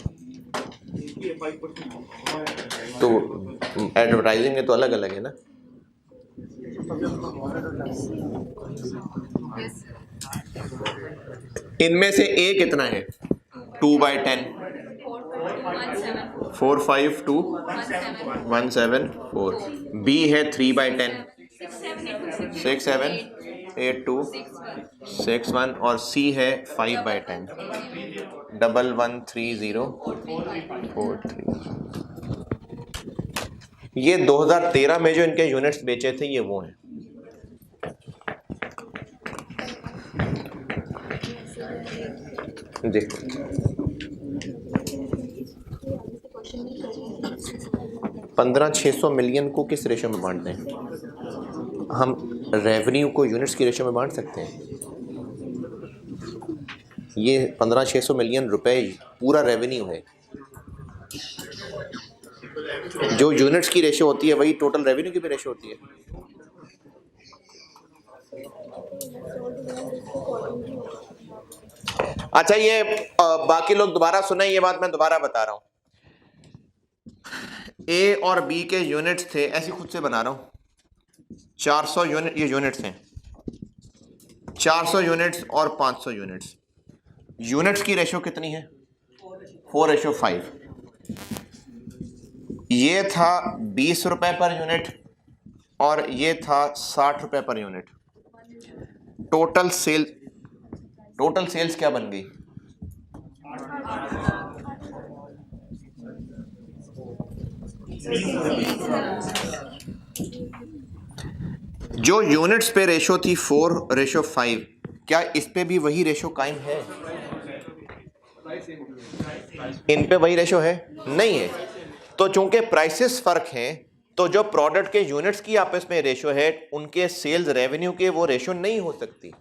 तो एडवर्टाइजिंग में तो अलग अलग है ना। इनमें से ए कितना है? 2/10, 45217, बी है 3/10, 678261, और सी है 5/10, 113043। ये 2013 में जो इनके यूनिट्स बेचे थे ये वो हैं। जी 15,600 मिलियन को किस रेशो में बांट दें? हम रेवेन्यू को यूनिट्स की रेशो में बांट सकते हैं। ये 15,600 मिलियन रुपए पूरा रेवेन्यू है। जो यूनिट्स की रेशो होती है वही टोटल रेवेन्यू की भी रेशो होती है। अच्छा, ये बाकी लोग दोबारा सुने, ये बात मैं दोबारा बता रहा हूं। ए और बी के यूनिट्स थे, ऐसे खुद से बना रहा हूं, 400 यूनिट, ये यूनिट्स हैं, 400 यूनिट्स और 500 यूनिट्स। यूनिट्स की रेशो कितनी है? 4:5। ये था 20 रुपए पर यूनिट और ये था 60 रुपए पर यूनिट। टोटल सेल्स क्या बन गई? जो यूनिट्स पे रेशो थी 4:5, क्या इस पे भी वही रेशो कायम है? इन पे वही रेशो है? नहीं है। तो चूंकि प्राइसेस फर्क हैं, तो जो प्रोडक्ट के यूनिट्स की आपस में रेशो है उनके सेल्स रेवेन्यू के वो रेशो नहीं हो सकती।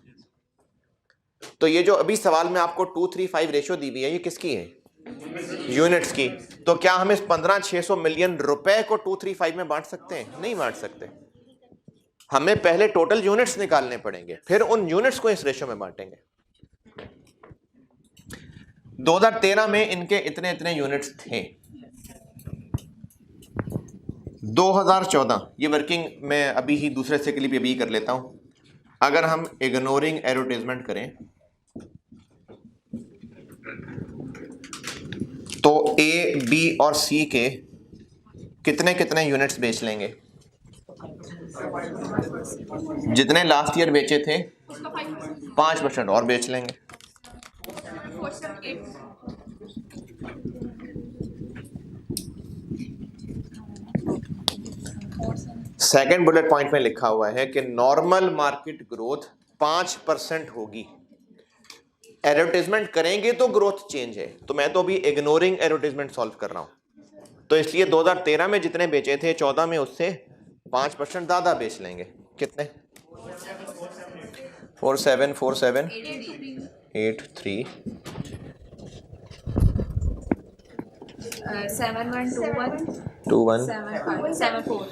तो ये जो अभी सवाल में आपको 235 रेशो दी हुई है, ये किसकी है? यूनिट्स की। तो क्या हम इस 15,600 मिलियन रुपए को 235 में बांट सकते हैं? नहीं बांट सकते। हमें पहले टोटल यूनिट्स निकालने पड़ेंगे, फिर उन यूनिट्स को इस रेशो में बांटेंगे। 2013 में इनके इतने इतने यूनिट्स थे। 2014, ये वर्किंग मैं अभी ही दूसरे से क्लिप अभी कर लेता हूं। अगर हम इग्नोरिंग एडवर्टाइजमेंट करें तो ए, बी और सी के कितने कितने यूनिट्स बेच लेंगे? जितने लास्ट ईयर बेचे थे 5% और बेच लेंगे। सेकंड बुलेट पॉइंट में लिखा हुआ है कि नॉर्मल मार्केट ग्रोथ 5% होगी। एडवर्टाइजमेंट करेंगे तो ग्रोथ चेंज है। तो मैं तो अभी इग्नोरिंग एडवर्टाइजमेंट सॉल्व कर रहा हूं, तो इसलिए 2013 में जितने बेचे थे 14 में उससे 5% ज्यादा बेच लेंगे। कितने? 474783 21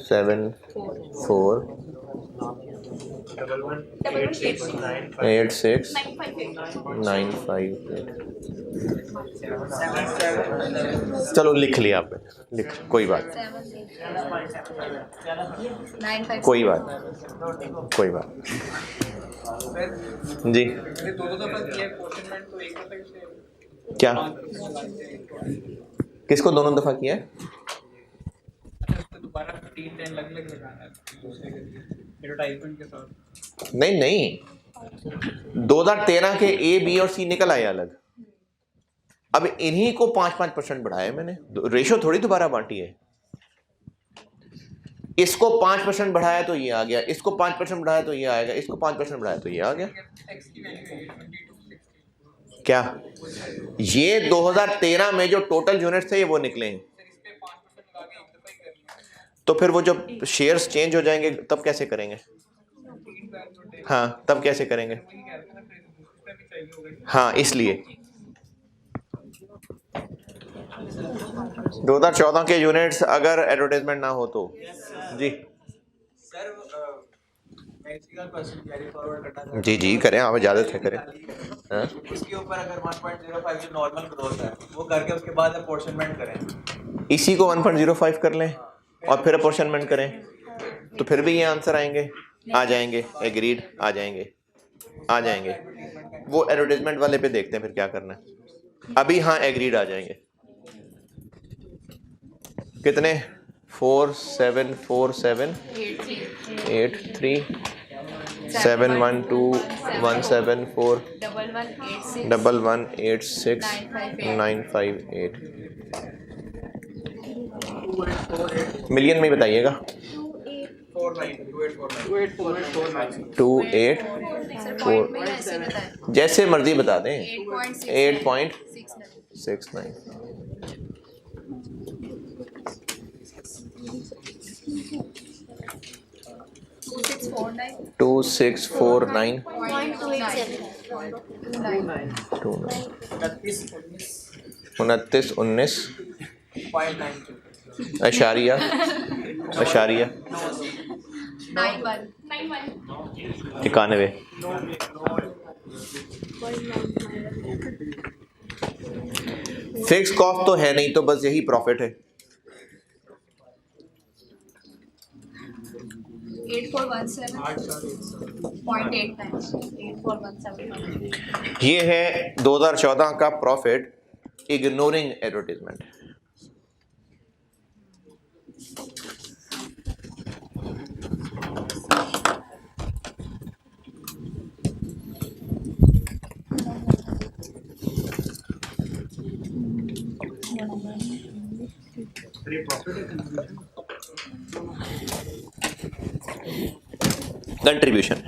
74 86 958। चलो लिख लिया आपने, लिख, कोई बात कोई बात जी। क्या किसको दोनों दफा किया है? नहीं 2013 के ए, बी और सी निकल आए अलग। अब इन्हीं को 5% बढ़ाया मैंने, रेशो थोड़ी दोबारा बांटी है। इसको 5% बढ़ाया तो ये आ गया, इसको 5% बढ़ाया तो ये आएगा, इसको 5% बढ़ाया तो ये आ गया। क्या ये 2013 में जो टोटल यूनिट थे ये वो निकले हैं? तो फिर वो जब शेयर्स चेंज हो जाएंगे तब कैसे करेंगे? हाँ, तब कैसे करेंगे? हाँ, इसलिए 2014 के यूनिट्स अगर एडवर्टाइजमेंट ना हो तो जी सर मैं इसी का क्वेश्चन कैरी फॉरवर्ड करना चाहता जी जी करें, आप इजाज़त है करें। हाँ? इसके ऊपर अगर 1.05 जो नॉर्मल ग्रोथ है वो करके उसके बाद अपॉर्चनमेंट करें, इसी को 1.05 कर लें और फिर अपॉर्चनमेंट करें तो फिर भी ये आंसर आएंगे, आ जाएंगे। एग्रीड, आ जाएंगे, आ जाएंगे। वो एडवर्टाइजमेंट वाले पे देखते हैं फिर क्या करना है। अभी हाँ एग्रीड आ जाएंगे। कितने 4 7 4 7 8 3 7 1 2 1 7 4 डबल 1 8 6 11 8 6 9 5 8 मिलियन में ही बताइएगा। 2 8 4 जैसे मर्जी बता दें। 8.69 2649 29 19 अशारिया अशारिया 91 फिक्स कॉस्ट तो है नहीं तो बस यही प्रॉफिट है। 8417.89 ये है 2014 का प्रॉफिट इग्नोरिंग एडवर्टाइजमेंट। कंट्रीब्यूशन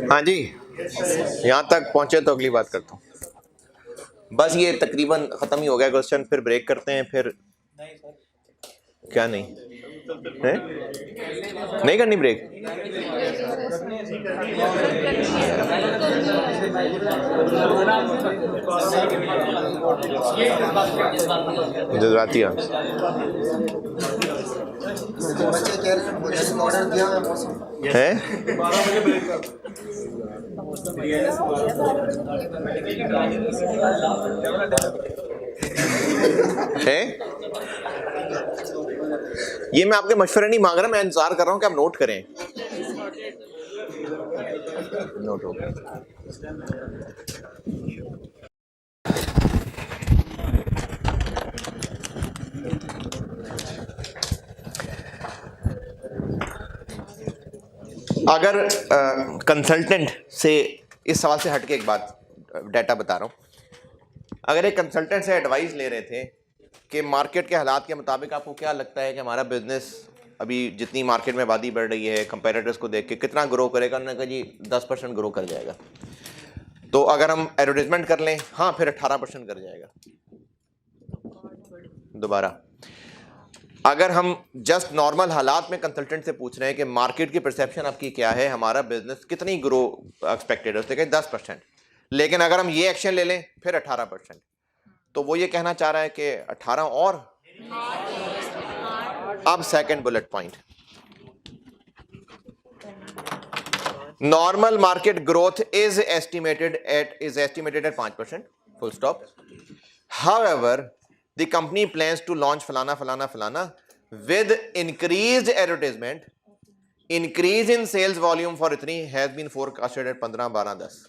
हाँ जी, यहाँ तक पहुंचे तो अगली बात करता हूँ। बस ये तकरीबन ख़त्म ही हो गया क्वेश्चन, फिर ब्रेक करते हैं। फिर क्या नहीं है, नहीं करनी ब्रेक? जज्बाती है। है ये मैं आपके मशवरे नहीं मांग रहा, मैं इंतजार कर रहा हूं कि आप नोट करें। नोट हो गया। अगर कंसल्टेंट से इस सवाल से हटके एक बात डाटा बता रहा हूं। अगर एक कंसल्टेंट से एडवाइस ले रहे थे कि मार्केट के हालात के मुताबिक आपको क्या लगता है कि हमारा बिजनेस अभी जितनी मार्केट में आबादी बढ़ रही है कंपेरेटर्स को देख के कितना ग्रो करेगा, उन्होंने कहा जी 10% ग्रो कर जाएगा। तो अगर हम एडवर्टाइजमेंट कर लें, हाँ फिर 18% कर जाएगा। दोबारा अगर हम जस्ट नॉर्मल हालात में कंसल्टेंट से पूछ रहे हैं कि मार्केट की परसेप्शन आपकी क्या है, हमारा बिजनेस कितनी ग्रो एक्सपेक्टेड है, उससे कहें 10%। लेकिन अगर हम ये एक्शन ले लें फिर 18%, तो वो ये कहना चाह रहा है कि 18 और अब second bullet point, normal market growth is estimated at 5%, full stop. However the company plans to launch falana falana falana with increased advertisement increase in sales volume for इतनी हैज बीन फोरकास्टेड एट 15, 12, 10।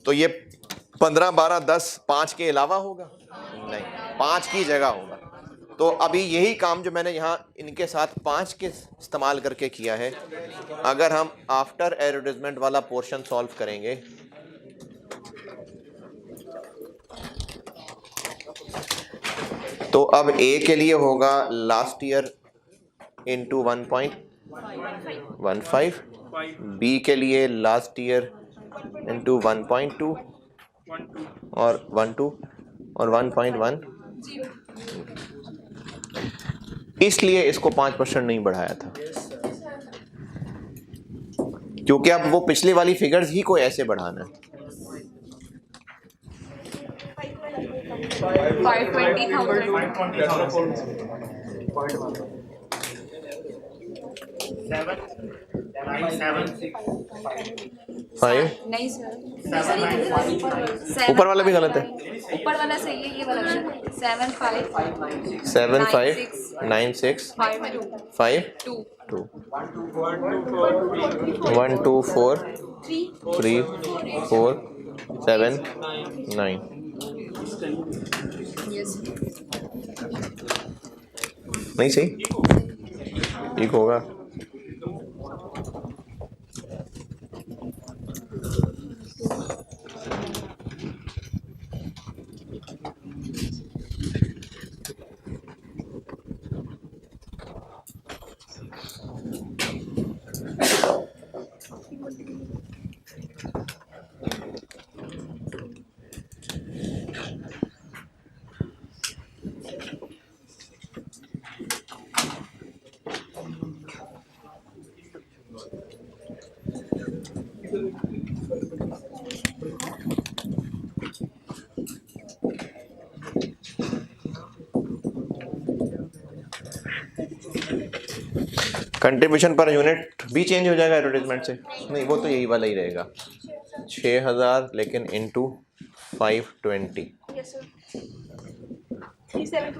तो ये 15, 12, 10 5 के अलावा होगा? नहीं, 5 की जगह होगा। तो अभी यही काम जो मैंने यहाँ इनके साथ 5 के इस्तेमाल करके किया है, अगर हम आफ्टर एडवर्टाइजमेंट वाला पोर्शन सॉल्व करेंगे तो अब ए के लिए होगा लास्ट ईयर इंटू 1.15, बी के लिए लास्ट ईयर इंटू 1.2 और 1.2 और 1.1। इसलिए इसको 5% नहीं बढ़ाया था, क्योंकि अब वो पिछले वाली फिगर्स ही को ऐसे बढ़ाना है। 5 नहीं सर, ऊपर वाला भी गलत है। ऊपर वाला सही है, ये वाला गलत है। 7 5 7 5 9 6 5 5 2 2 1 2 4 3 4 7 9। यस नहीं सही, ठीक होगा। कंट्रीब्यूशन पर यूनिट भी चेंज हो जाएगा एडवर्टाइजमेंट से? नहीं, वो तो यही वाला ही रहेगा, 6000 लेकिन इंटू 520। यस सर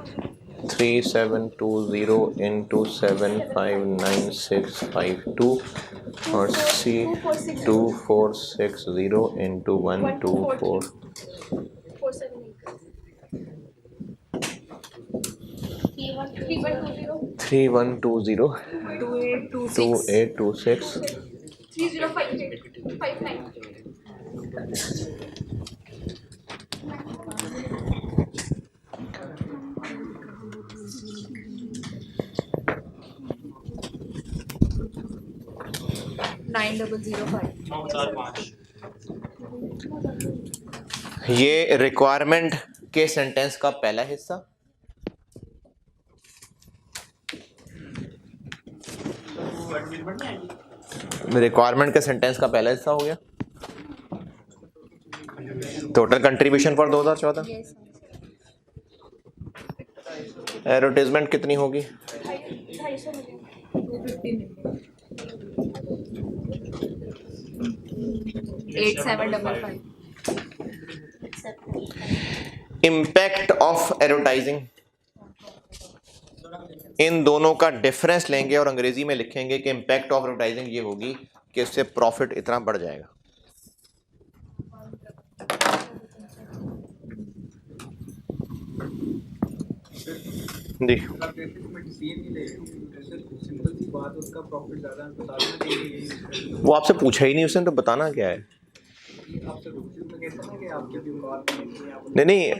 3720 इंटू 759652 और C 2460 इंटू 124 3120 2826 9005। ये रिक्वायरमेंट के सेंटेंस का पहला हिस्सा। रिक्वायरमेंट के सेंटेंस का पहला हिस्सा हो गया। Total contribution for 2014। एडवर्टाइजमेंट कितनी होगी? 8755। इम्पैक्ट ऑफ एडवर्टाइजिंग, इन दोनों का डिफरेंस लेंगे और अंग्रेजी में लिखेंगे कि इम्पैक्ट ऑफ एडवर्टाइजिंग ये होगी कि इससे प्रॉफिट इतना बढ़ जाएगा। जी वो आपसे पूछा ही नहीं उसने, तो बताना क्या है? नहीं नहीं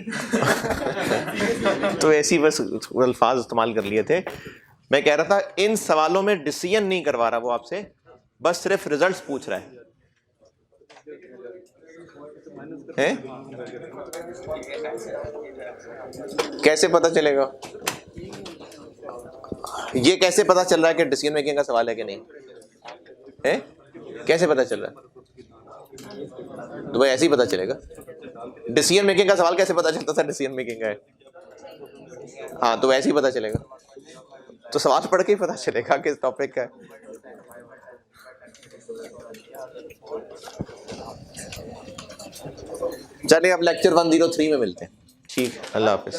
तो ऐसी बस अल्फाज इस्तेमाल कर लिए थे। मैं कह रहा था इन सवालों में डिसीजन नहीं करवा रहा वो आपसे, बस सिर्फ रिजल्ट्स पूछ रहा है? कैसे पता चलेगा? ये कैसे पता चल रहा है कि डिसीजन मेकिंग का सवाल है कि नहीं है? कैसे पता चल रहा है? तो भाई ऐसे ही पता चलेगा। डिसीजन मेकिंग का सवाल कैसे पता चलता था डिसीजन मेकिंग का है? हाँ तो ऐसे ही पता चलेगा। तो सवाल पढ़ के ही पता चलेगा किस टॉपिक का है। चलिए अब लेक्चर 103 में मिलते हैं। ठीक, अल्लाह हाफिज।